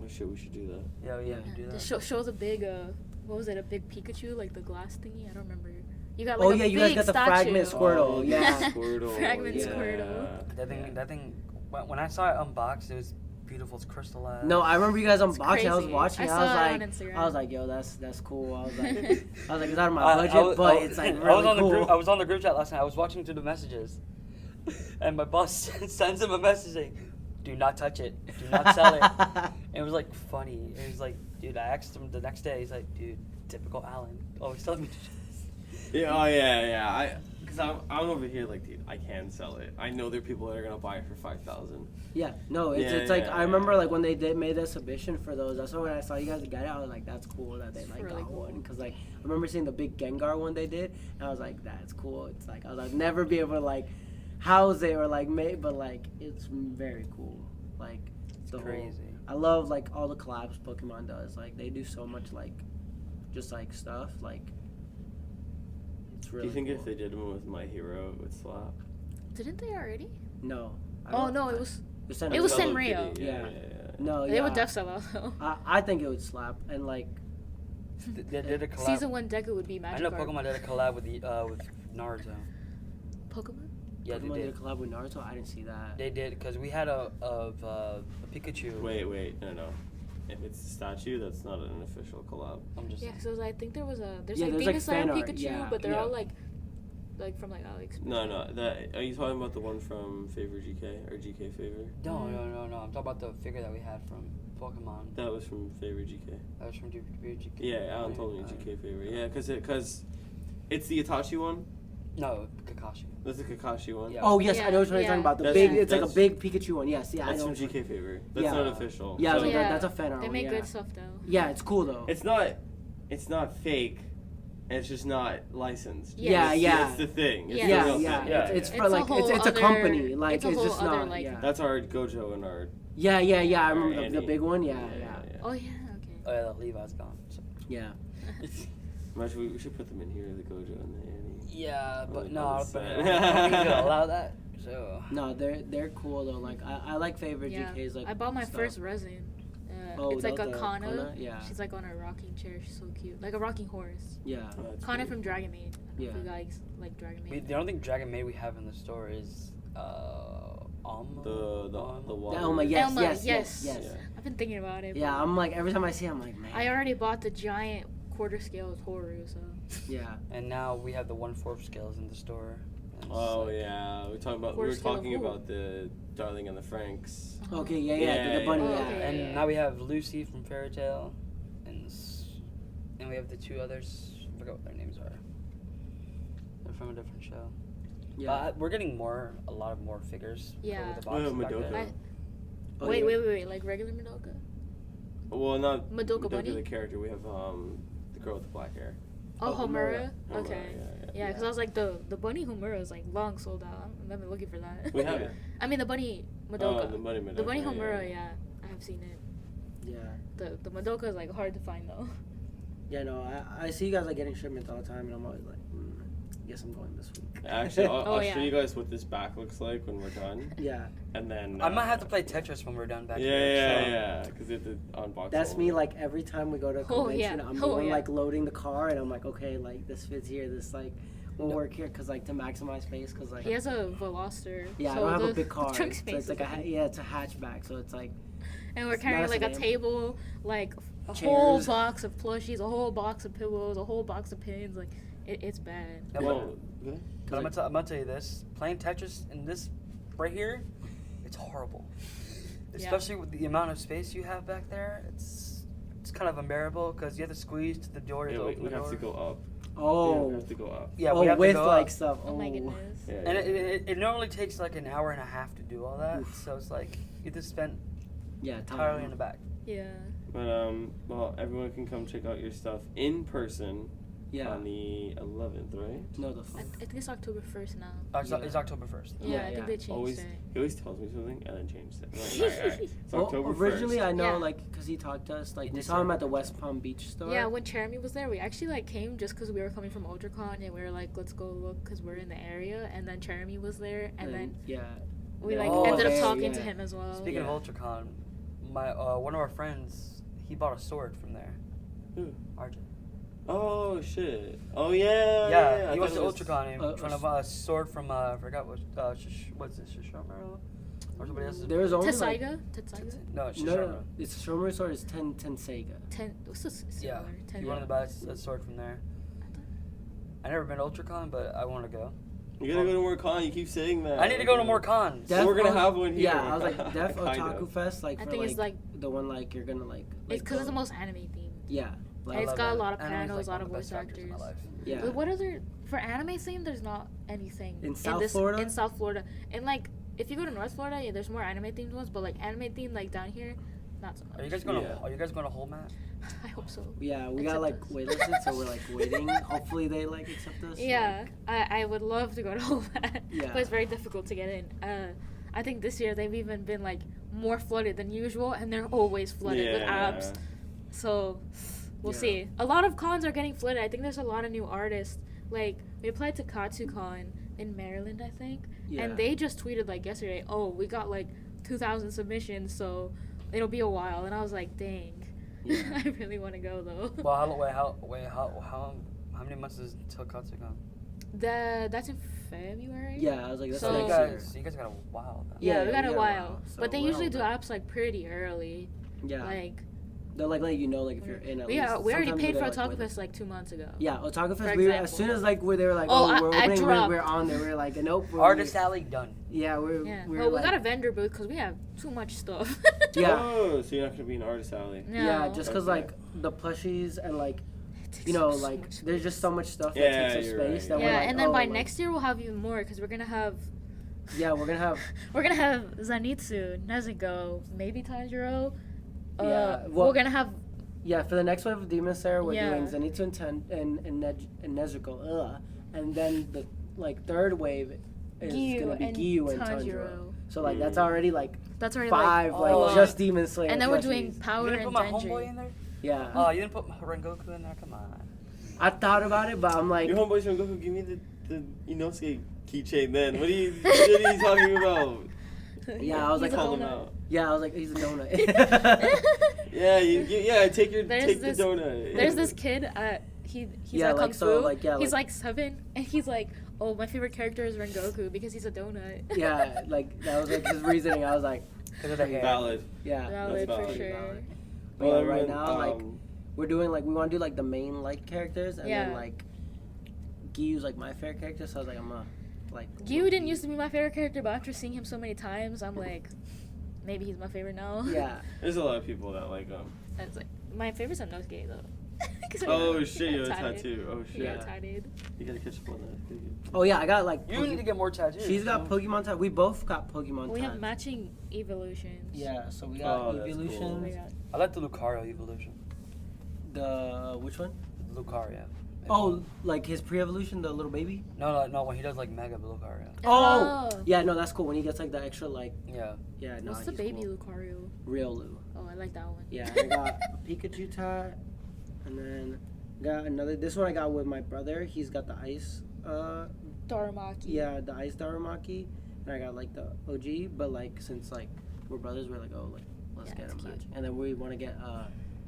Speaker 1: Oh shit, we should do that.
Speaker 2: Yeah,
Speaker 4: Yeah.
Speaker 2: we do that.
Speaker 3: Just show the big what was it? A big Pikachu, like the glass thingy. I don't remember. You got
Speaker 4: Oh,
Speaker 3: like
Speaker 4: yeah,
Speaker 3: a
Speaker 4: you guys
Speaker 3: big
Speaker 4: got the
Speaker 3: statue.
Speaker 4: fragment Squirtle, yeah.
Speaker 1: Squirtle.
Speaker 3: Fragment
Speaker 1: yeah.
Speaker 3: Squirtle.
Speaker 2: That thing. When I saw it unboxed, it was beautiful. It's crystallized.
Speaker 4: no I remember you guys
Speaker 3: It's
Speaker 4: unboxing I was
Speaker 3: crazy.
Speaker 4: watching
Speaker 3: I
Speaker 4: I
Speaker 3: saw
Speaker 4: was
Speaker 3: it
Speaker 4: like
Speaker 3: on Instagram.
Speaker 4: I was like yo that's cool I was like it's out of my
Speaker 2: I
Speaker 4: budget
Speaker 2: was-
Speaker 4: but
Speaker 2: I-
Speaker 4: it's like
Speaker 2: I
Speaker 4: really
Speaker 2: was on
Speaker 4: cool.
Speaker 2: the group. I was on the group chat last night. I was watching through the messages, and my boss sends him a message saying, "Do not touch it. Do not sell it." And it was like funny. It was like, dude. I asked him the next day. He's like, dude, typical Alan. Always telling me to do this.
Speaker 1: Yeah, oh yeah. Because I'm over here like, dude, I can sell it. I know there are people that are gonna buy it for 5,000.
Speaker 4: Yeah, no, it's,
Speaker 1: Yeah,
Speaker 4: it's like
Speaker 1: yeah,
Speaker 4: I remember
Speaker 1: yeah.
Speaker 4: like when they made the exhibition for those. That's why when I saw you guys get it, I was like, that's cool that they
Speaker 3: It's
Speaker 4: like
Speaker 3: really
Speaker 4: got
Speaker 3: cool.
Speaker 4: one. Cause like I remember seeing the big Gengar one they did, and I was like, that's cool. It's like I was like never be able to like house it or like make, but like it's very cool. Like the
Speaker 2: Crazy.
Speaker 4: whole. I love like all the collabs Pokemon does. Like they do so much like, just like stuff. Like it's really.
Speaker 1: Do you think
Speaker 4: cool.
Speaker 1: if they did one with My Hero, it would slap?
Speaker 3: Didn't they already?
Speaker 4: No.
Speaker 3: It was
Speaker 4: It
Speaker 3: was
Speaker 1: Hello
Speaker 3: Sanrio.
Speaker 1: Kitty,
Speaker 4: Yeah.
Speaker 1: yeah.
Speaker 4: No,
Speaker 3: They
Speaker 4: yeah.
Speaker 3: would def sell out though.
Speaker 4: I think it would slap and like.
Speaker 2: They did a collab.
Speaker 3: Season 1 Deku would be
Speaker 2: I
Speaker 3: Magic.
Speaker 2: know Pokemon did a collab with Naruto.
Speaker 3: Pokemon?
Speaker 2: Yeah,
Speaker 4: Pokemon
Speaker 2: they
Speaker 4: did a
Speaker 2: did.
Speaker 4: collab with Naruto. I didn't see that.
Speaker 2: They did because we had a Pikachu.
Speaker 1: Wait, no. If it's a statue, that's not an official collab.
Speaker 2: I'm just
Speaker 3: Yeah, because I think there's like
Speaker 4: there's, like,
Speaker 3: Venus Lab
Speaker 4: fan art,
Speaker 3: Pikachu,
Speaker 4: yeah.
Speaker 3: but they're
Speaker 1: Yeah.
Speaker 3: all like from like AliExpress.
Speaker 1: No. That are you talking about the one from Favor GK or GK Favor?
Speaker 2: No. I'm talking about the figure that we had from Pokemon.
Speaker 1: That was from Favor GK.
Speaker 2: That was from GK.
Speaker 1: Yeah, Alan told me GK Favor. Yeah, because it's the Itachi one.
Speaker 2: No, Kakashi.
Speaker 1: That's the Kakashi one.
Speaker 2: Yeah.
Speaker 4: Oh yes, I know what you're
Speaker 3: Yeah.
Speaker 4: talking about. The
Speaker 1: That's-
Speaker 4: big, it's like a
Speaker 1: that's-
Speaker 4: big Pikachu one. Yes, yeah, I
Speaker 1: That's
Speaker 4: know.
Speaker 1: from GK Favor. That's
Speaker 4: Yeah.
Speaker 1: not official.
Speaker 4: Yeah,
Speaker 1: So
Speaker 4: so
Speaker 3: Yeah.
Speaker 4: that's a fan art.
Speaker 3: They
Speaker 4: one,
Speaker 3: make
Speaker 4: yeah.
Speaker 3: good stuff though.
Speaker 4: Yeah, it's cool though.
Speaker 1: it's not fake. It's just not licensed.
Speaker 3: Yeah.
Speaker 1: It's the thing. It's
Speaker 3: Yeah.
Speaker 1: the
Speaker 4: Yeah,
Speaker 1: real
Speaker 4: yeah,
Speaker 1: thing.
Speaker 2: Yeah,
Speaker 4: It's
Speaker 2: yeah.
Speaker 4: for
Speaker 3: It's a
Speaker 4: like
Speaker 3: whole
Speaker 4: it's a
Speaker 3: other-
Speaker 4: company. Like
Speaker 3: it's a whole
Speaker 4: just
Speaker 3: other,
Speaker 4: not.
Speaker 3: like-
Speaker 4: Yeah.
Speaker 1: That's our Gojo and our.
Speaker 4: Yeah. I remember the
Speaker 1: Andy.
Speaker 4: big one. Yeah.
Speaker 3: Oh yeah, okay.
Speaker 2: Oh yeah, Levi's gone. So.
Speaker 4: Yeah.
Speaker 1: Imagine we should put them in here, the Gojo and the Annie.
Speaker 2: Yeah, but
Speaker 1: Oh,
Speaker 2: no,
Speaker 1: that's
Speaker 2: but
Speaker 1: sad.
Speaker 2: I don't think they'll allow that. So.
Speaker 4: No, they're cool though. Like I like favorite
Speaker 3: Yeah.
Speaker 4: GK's like.
Speaker 3: I bought my
Speaker 4: stuff.
Speaker 3: first resin.
Speaker 4: Oh,
Speaker 3: it's like
Speaker 4: the
Speaker 3: a Kana.
Speaker 4: Kana? Yeah.
Speaker 3: She's like on a rocking chair. She's so cute, like a rocking horse.
Speaker 4: Yeah.
Speaker 1: Oh, that's
Speaker 3: Kana
Speaker 1: cool.
Speaker 3: from Dragon Maid. I don't know
Speaker 4: Yeah.
Speaker 3: if you guys like Dragon Maid.
Speaker 2: The only thing Dragon Maid we have in the store is Alma.
Speaker 1: The water.
Speaker 4: Elma, yes,
Speaker 3: Elma,
Speaker 4: yes.
Speaker 3: Yeah. I've been thinking about it.
Speaker 4: Yeah,
Speaker 3: but
Speaker 4: I'm like every time I see it, I'm like, man.
Speaker 3: I already bought the giant quarter scale Toru, so.
Speaker 4: Yeah.
Speaker 2: And now we have the 1/4 scales in the store. And it's
Speaker 1: Oh
Speaker 2: like-
Speaker 1: yeah, we
Speaker 3: Of
Speaker 1: were
Speaker 3: course,
Speaker 1: talking
Speaker 3: Hello.
Speaker 1: about the Darling and the Franks.
Speaker 4: Okay. Yeah.
Speaker 1: Yeah,
Speaker 4: The bunny.
Speaker 3: yeah.
Speaker 4: Yeah.
Speaker 3: Oh, okay.
Speaker 2: And now we have Lucy from Fairy Tail, and we have the two others. I forgot what their names are. They're from a different show.
Speaker 4: Yeah.
Speaker 2: We're getting a lot of more figures.
Speaker 3: Yeah.
Speaker 2: With the boxes back
Speaker 1: Madoka.
Speaker 2: there.
Speaker 4: Oh,
Speaker 3: wait,
Speaker 4: yeah.
Speaker 3: wait, like regular Madoka?
Speaker 1: Well, not
Speaker 3: Madoka Bunny?
Speaker 1: the character. We have the girl with the black hair.
Speaker 3: Oh,
Speaker 4: Oh,
Speaker 3: Homura?
Speaker 1: Homura,
Speaker 3: Okay.
Speaker 1: yeah.
Speaker 3: Yeah, because I was like, the bunny Homura is like long sold out. I've been looking for that.
Speaker 1: We have it.
Speaker 3: I mean, the bunny Madoka.
Speaker 1: Oh, the bunny Madoka.
Speaker 3: The bunny
Speaker 1: yeah,
Speaker 3: Homura, yeah. I have seen it.
Speaker 4: Yeah.
Speaker 3: The Madoka is like hard to find though.
Speaker 4: Yeah. No, I see you guys like getting shipments all the time, and I'm always like, guess I'm going this week.
Speaker 1: Actually, I'll
Speaker 3: yeah.
Speaker 1: show you guys what this back looks like when we're done,
Speaker 4: Yeah.
Speaker 1: and then.
Speaker 2: I might have to play Tetris when we're done back here.
Speaker 1: Yeah, because they have to unbox.
Speaker 4: That's
Speaker 1: all
Speaker 4: me.
Speaker 1: of it.
Speaker 4: Like every time we go to a
Speaker 3: Oh,
Speaker 4: convention,
Speaker 3: yeah.
Speaker 4: I'm the
Speaker 3: Oh,
Speaker 4: one
Speaker 3: yeah.
Speaker 4: like loading the car, and I'm like, okay, like this fits here. This like will work here, cause like to maximize space, cause like.
Speaker 3: He has a Veloster.
Speaker 4: Yeah,
Speaker 3: so
Speaker 4: I don't have
Speaker 3: the
Speaker 4: a big car.
Speaker 3: trunk
Speaker 4: So
Speaker 3: space
Speaker 4: it's like
Speaker 3: is
Speaker 4: it's a hatchback, so it's like.
Speaker 3: and we're
Speaker 4: it's
Speaker 3: carrying
Speaker 4: not a
Speaker 3: like a
Speaker 4: sedan.
Speaker 3: table, like a whole
Speaker 4: Chairs.
Speaker 3: box of plushies, a whole box of pillows, a whole box of pins. Like, it's bad.
Speaker 2: Yeah,
Speaker 1: Well, yeah.
Speaker 2: But I'm gonna tell you this: playing Tetris in this right here, it's horrible. Especially with the amount of space you have back there, it's kind of unbearable because you have to squeeze to the door to
Speaker 1: Yeah,
Speaker 2: open
Speaker 1: we
Speaker 2: the
Speaker 1: have
Speaker 2: door.
Speaker 1: to go up.
Speaker 4: Oh.
Speaker 1: We have to go up.
Speaker 2: Yeah,
Speaker 4: oh,
Speaker 2: we have
Speaker 4: with
Speaker 2: to go
Speaker 4: like
Speaker 2: up.
Speaker 4: stuff.
Speaker 3: Oh my goodness.
Speaker 1: Yeah,
Speaker 2: And
Speaker 1: yeah.
Speaker 2: it normally takes like an hour and a half to do all that,
Speaker 4: Oof.
Speaker 2: so it's like you just spent
Speaker 4: Yeah,
Speaker 2: entirely in the back.
Speaker 3: Yeah.
Speaker 1: But well, everyone can come check out your stuff in person
Speaker 4: Yeah.
Speaker 1: on the 11th, right?
Speaker 4: No, the.
Speaker 3: I think it's October 1st now.
Speaker 2: It's October 1st.
Speaker 3: Yeah,
Speaker 4: Yeah,
Speaker 3: I think
Speaker 4: yeah.
Speaker 3: they changed
Speaker 1: Always,
Speaker 3: it.
Speaker 1: he always tells me something and then changes it. I'm like, all right. It's
Speaker 4: Well,
Speaker 1: October
Speaker 4: originally
Speaker 1: 1st.
Speaker 4: I know
Speaker 3: Yeah.
Speaker 4: like because he talked to us like
Speaker 2: He
Speaker 4: we
Speaker 2: did
Speaker 4: saw him
Speaker 2: say
Speaker 4: at the
Speaker 2: that.
Speaker 4: West Palm Beach store.
Speaker 3: Yeah, when Jeremy was there, we actually like came just because we were coming from UltraCon and we were like, let's go look because we're in the area. And then Jeremy was there, and then
Speaker 4: yeah.
Speaker 3: we like
Speaker 2: Oh,
Speaker 3: ended up
Speaker 2: okay,
Speaker 3: talking to
Speaker 4: yeah.
Speaker 3: him as well.
Speaker 2: Speaking
Speaker 4: Yeah.
Speaker 2: of Ultracon, my one of our friends, he bought a sword from there.
Speaker 1: Who?
Speaker 2: RJ.
Speaker 1: Oh shit! Oh yeah!
Speaker 2: Yeah,
Speaker 1: I
Speaker 2: he went
Speaker 1: thought
Speaker 2: to
Speaker 1: it was-
Speaker 2: Ultracon and trying to buy a sword from I forgot what's it, Shishomaru? Or somebody else's.
Speaker 4: There was only like,
Speaker 3: Tetsaiga?
Speaker 2: No, it's
Speaker 4: no,
Speaker 2: Shishomaru.
Speaker 4: no, it's Shomer sword is Tenseiga.
Speaker 3: What's this
Speaker 2: Yeah,
Speaker 3: similar?
Speaker 2: he wanted to buy a sword from there. I never been to Ultracon, but I want to go.
Speaker 1: You gotta go to more con. You keep saying that.
Speaker 2: I need to go to more cons.
Speaker 4: Def
Speaker 1: We're gonna
Speaker 4: O-
Speaker 1: have one here.
Speaker 4: Yeah, I was like Def
Speaker 1: Kind
Speaker 4: Otaku
Speaker 1: of.
Speaker 4: Fest like
Speaker 3: I
Speaker 4: for
Speaker 3: think
Speaker 4: like,
Speaker 3: it's like
Speaker 4: the one like you're gonna like.
Speaker 3: it's because
Speaker 4: go-
Speaker 3: it's the most anime themed.
Speaker 4: Yeah.
Speaker 3: And
Speaker 4: Like,
Speaker 3: it's
Speaker 2: love
Speaker 3: got a
Speaker 2: anime.
Speaker 3: lot of
Speaker 2: Anime's,
Speaker 3: panels, a lot
Speaker 2: one
Speaker 3: of
Speaker 2: the
Speaker 3: voice
Speaker 2: best factors in my
Speaker 3: actors.
Speaker 2: life.
Speaker 4: yeah.
Speaker 3: But what other for anime theme? There's not anything
Speaker 4: In South
Speaker 3: this,
Speaker 4: Florida?
Speaker 3: In South Florida, and like if you go to North Florida, yeah, there's more anime themed ones. But like anime themed like down here, not so much.
Speaker 2: Are you guys going?
Speaker 1: Yeah.
Speaker 2: Are you guys going to Whole Mat?
Speaker 3: I hope so.
Speaker 4: Yeah, we
Speaker 3: Accept
Speaker 4: got like
Speaker 3: us.
Speaker 4: waitlisted, so we're like waiting. Hopefully they like accept us.
Speaker 3: Yeah, I would love to go to Home
Speaker 4: Yeah.
Speaker 3: but it's very difficult to get in. I think this year they've even been like more flooded than usual, and they're always flooded with apps. So we'll see. A lot of cons are getting flooded. I think there's a lot of new artists. Like, we applied to KatsuCon in Maryland, I think, and they just tweeted like yesterday, oh, we got like 2,000 submissions, so it'll be a while. And I was like, dang. I really want to go though.
Speaker 2: Well, how many months is it till KatsuCon?
Speaker 3: That's in February.
Speaker 4: Yeah, I was like, that's
Speaker 3: So-
Speaker 2: You guys got a while then.
Speaker 3: Yeah, we got a
Speaker 4: a
Speaker 3: while.
Speaker 4: so
Speaker 3: But they
Speaker 4: we're
Speaker 3: usually
Speaker 4: all
Speaker 3: do
Speaker 4: good.
Speaker 3: apps like pretty early.
Speaker 4: Yeah,
Speaker 3: Like,
Speaker 4: they'll like let you know like if you're in. At
Speaker 3: we
Speaker 4: least.
Speaker 3: already
Speaker 4: Sometimes
Speaker 3: paid for
Speaker 4: they're, like,
Speaker 3: Otaku
Speaker 4: with-
Speaker 3: Fest like 2 months ago.
Speaker 4: Yeah, Otaku
Speaker 3: For
Speaker 4: Fest. We were, as
Speaker 3: example.
Speaker 4: soon as like they were like,
Speaker 3: Oh,
Speaker 4: we're
Speaker 3: I
Speaker 4: opening,
Speaker 3: dropped.
Speaker 4: we're on there. We're like, nope.
Speaker 2: Artist Alley done.
Speaker 4: Yeah, we're.
Speaker 3: Yeah.
Speaker 4: We're
Speaker 3: Well, we
Speaker 4: like,
Speaker 3: got a vendor booth because we have too much stuff.
Speaker 4: Yeah.
Speaker 1: Oh, so you're not gonna be an artist alley.
Speaker 3: No.
Speaker 4: Yeah, just because
Speaker 1: Okay.
Speaker 4: like the plushies and like
Speaker 3: It takes
Speaker 4: you know
Speaker 3: so
Speaker 4: like
Speaker 3: much
Speaker 4: there's just so much stuff that
Speaker 1: Yeah,
Speaker 4: takes up
Speaker 1: you're
Speaker 4: space
Speaker 1: right.
Speaker 4: that we're
Speaker 3: Yeah,
Speaker 4: like,
Speaker 3: and then
Speaker 4: oh,
Speaker 3: by
Speaker 4: like,
Speaker 3: next year we'll have even more because we're gonna have
Speaker 4: we're gonna have
Speaker 3: Zenitsu, Nezuko, maybe Tanjiro.
Speaker 4: Yeah, well-
Speaker 3: we're gonna have
Speaker 4: for the next wave of Demon Slayer we're
Speaker 3: Yeah.
Speaker 4: doing Zenitsu and Nezuko, and then the like third wave is
Speaker 3: Gyu
Speaker 4: gonna be
Speaker 3: and
Speaker 4: Gyu and
Speaker 3: Tanjiro.
Speaker 4: Tanjiro. So like that's already like
Speaker 3: that's already
Speaker 4: 5
Speaker 3: like,
Speaker 4: like
Speaker 3: a lot.
Speaker 4: just Demon Slayer.
Speaker 3: And then we're
Speaker 4: plushies.
Speaker 3: doing
Speaker 2: You
Speaker 3: Power
Speaker 2: didn't
Speaker 3: and
Speaker 2: put my homeboy
Speaker 3: Denji.
Speaker 2: in there?
Speaker 4: Yeah,
Speaker 2: Oh, you didn't put Rengoku in there? Come on.
Speaker 4: I thought about it, but I'm like,
Speaker 1: Your homeboys from Goku, give me the Inosuke keychain then. What are you talking about?
Speaker 4: Yeah, I was like,
Speaker 3: He's a
Speaker 1: Call him
Speaker 3: donut.
Speaker 1: out.
Speaker 4: yeah, I was like, he's a donut.
Speaker 1: Yeah, take the
Speaker 3: There's
Speaker 1: donut.
Speaker 3: There's this kid. He's
Speaker 4: Yeah,
Speaker 3: at Kung
Speaker 4: like, so,
Speaker 3: Fu.
Speaker 4: like, yeah,
Speaker 3: he's
Speaker 4: like-
Speaker 3: like 7, and he's like, oh, my favorite character is Rengoku because he's a donut.
Speaker 4: Yeah, like that was like his reasoning. I was like,
Speaker 2: Because of the hair.
Speaker 1: Valid.
Speaker 4: yeah.
Speaker 3: Valid
Speaker 1: That's
Speaker 3: for
Speaker 1: valid.
Speaker 3: sure.
Speaker 4: But yeah, right
Speaker 1: everyone,
Speaker 4: now, like we're doing like we want to do like the main like characters, and then
Speaker 3: Yeah.
Speaker 4: like Gyu's like my favorite character. So I was like, I'm like.
Speaker 3: Gyu didn't used to be my favorite character, but after seeing him so many times, I'm like, maybe he's my favorite now.
Speaker 4: Yeah.
Speaker 1: there's a lot of people that like them.
Speaker 3: It's like my favorite's Inosuke though. 'Cause
Speaker 1: Oh
Speaker 3: I
Speaker 1: shit, you have a
Speaker 3: tatted.
Speaker 1: tattoo. Oh shit.
Speaker 3: He got
Speaker 4: Yeah.
Speaker 3: tatted.
Speaker 1: You gotta catch up on that.
Speaker 4: Oh yeah, I got like.
Speaker 2: You need to get more tattoos.
Speaker 4: She's got Pokemon tat. We both got Pokemon
Speaker 3: We
Speaker 4: tats.
Speaker 3: have matching evolutions.
Speaker 4: Yeah, so we got
Speaker 1: Oh, that's cool.
Speaker 4: Evolutions.
Speaker 3: We got
Speaker 2: I like the Lucario evolution.
Speaker 4: The which one?
Speaker 2: Lucario.
Speaker 4: Oh, like his pre-evolution, the little baby.
Speaker 2: No, when he does like Mega Lucario.
Speaker 4: Oh. Yeah, no, that's cool. When he gets like the extra like.
Speaker 2: Yeah.
Speaker 4: Yeah, no.
Speaker 3: What's the
Speaker 4: he's
Speaker 3: baby
Speaker 4: cool.
Speaker 3: Lucario?
Speaker 4: Real Lou.
Speaker 3: Oh, I like that one.
Speaker 4: Yeah, I got a Pikachu tat, and then got another. This one I got with my brother. He's got the ice.
Speaker 3: Darumaki.
Speaker 4: Yeah, the ice Darumaki, and I got like the OG. But like since like we're brothers, we're like, oh, like let's
Speaker 3: Yeah,
Speaker 4: get a
Speaker 3: it's cute.
Speaker 4: match. And then we want to get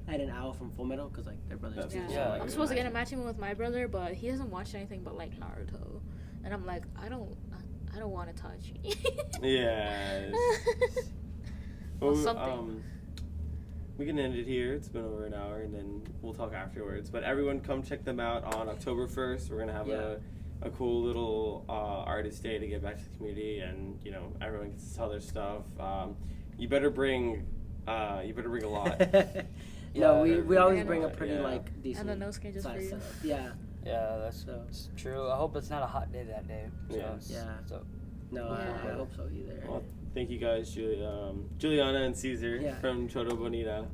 Speaker 4: Ed and Al from Full Metal because like they're brothers
Speaker 1: That's
Speaker 4: too.
Speaker 3: Yeah.
Speaker 4: so,
Speaker 2: Yeah.
Speaker 4: like,
Speaker 3: I'm
Speaker 4: we're
Speaker 3: supposed to get a
Speaker 4: matching.
Speaker 3: matching one with my brother, but he doesn't watch anything but like Naruto, and I'm like, I don't want to touch.
Speaker 1: Yeah.
Speaker 3: Well,
Speaker 1: Well,
Speaker 3: something.
Speaker 1: we can end it here. It's been over an hour, and then we'll talk afterwards. But everyone, come check them out on October 1st. We're gonna have a cool little artist day to get back to the community, and you know everyone gets to tell their stuff. You better bring a lot.
Speaker 4: No,
Speaker 2: Yeah,
Speaker 4: we always
Speaker 3: and-
Speaker 4: bring a pretty
Speaker 1: yeah.
Speaker 4: like decent.
Speaker 3: And the Nosuke just for
Speaker 4: size
Speaker 3: you.
Speaker 4: setup. Yeah.
Speaker 2: Yeah, that's
Speaker 4: So
Speaker 2: true. I hope it's not a hot day that day. So,
Speaker 1: Yeah.
Speaker 4: Yeah.
Speaker 2: So,
Speaker 4: no,
Speaker 3: Yeah.
Speaker 4: I hope so either.
Speaker 1: Well, thank you guys, Juliana and Cesar
Speaker 4: Yeah.
Speaker 1: from Choto Bonita.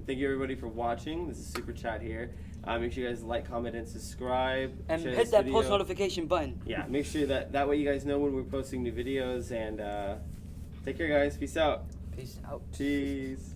Speaker 1: Thank you everybody for watching. This is Super Chat here. Make sure you guys like, comment, and subscribe.
Speaker 2: and
Speaker 1: Share
Speaker 2: hit
Speaker 1: this
Speaker 2: that
Speaker 1: video.
Speaker 2: post notification button.
Speaker 1: Yeah, make sure that way you guys know when we're posting new videos. And take care, guys. Peace out.
Speaker 2: Peace out.
Speaker 1: Cheese.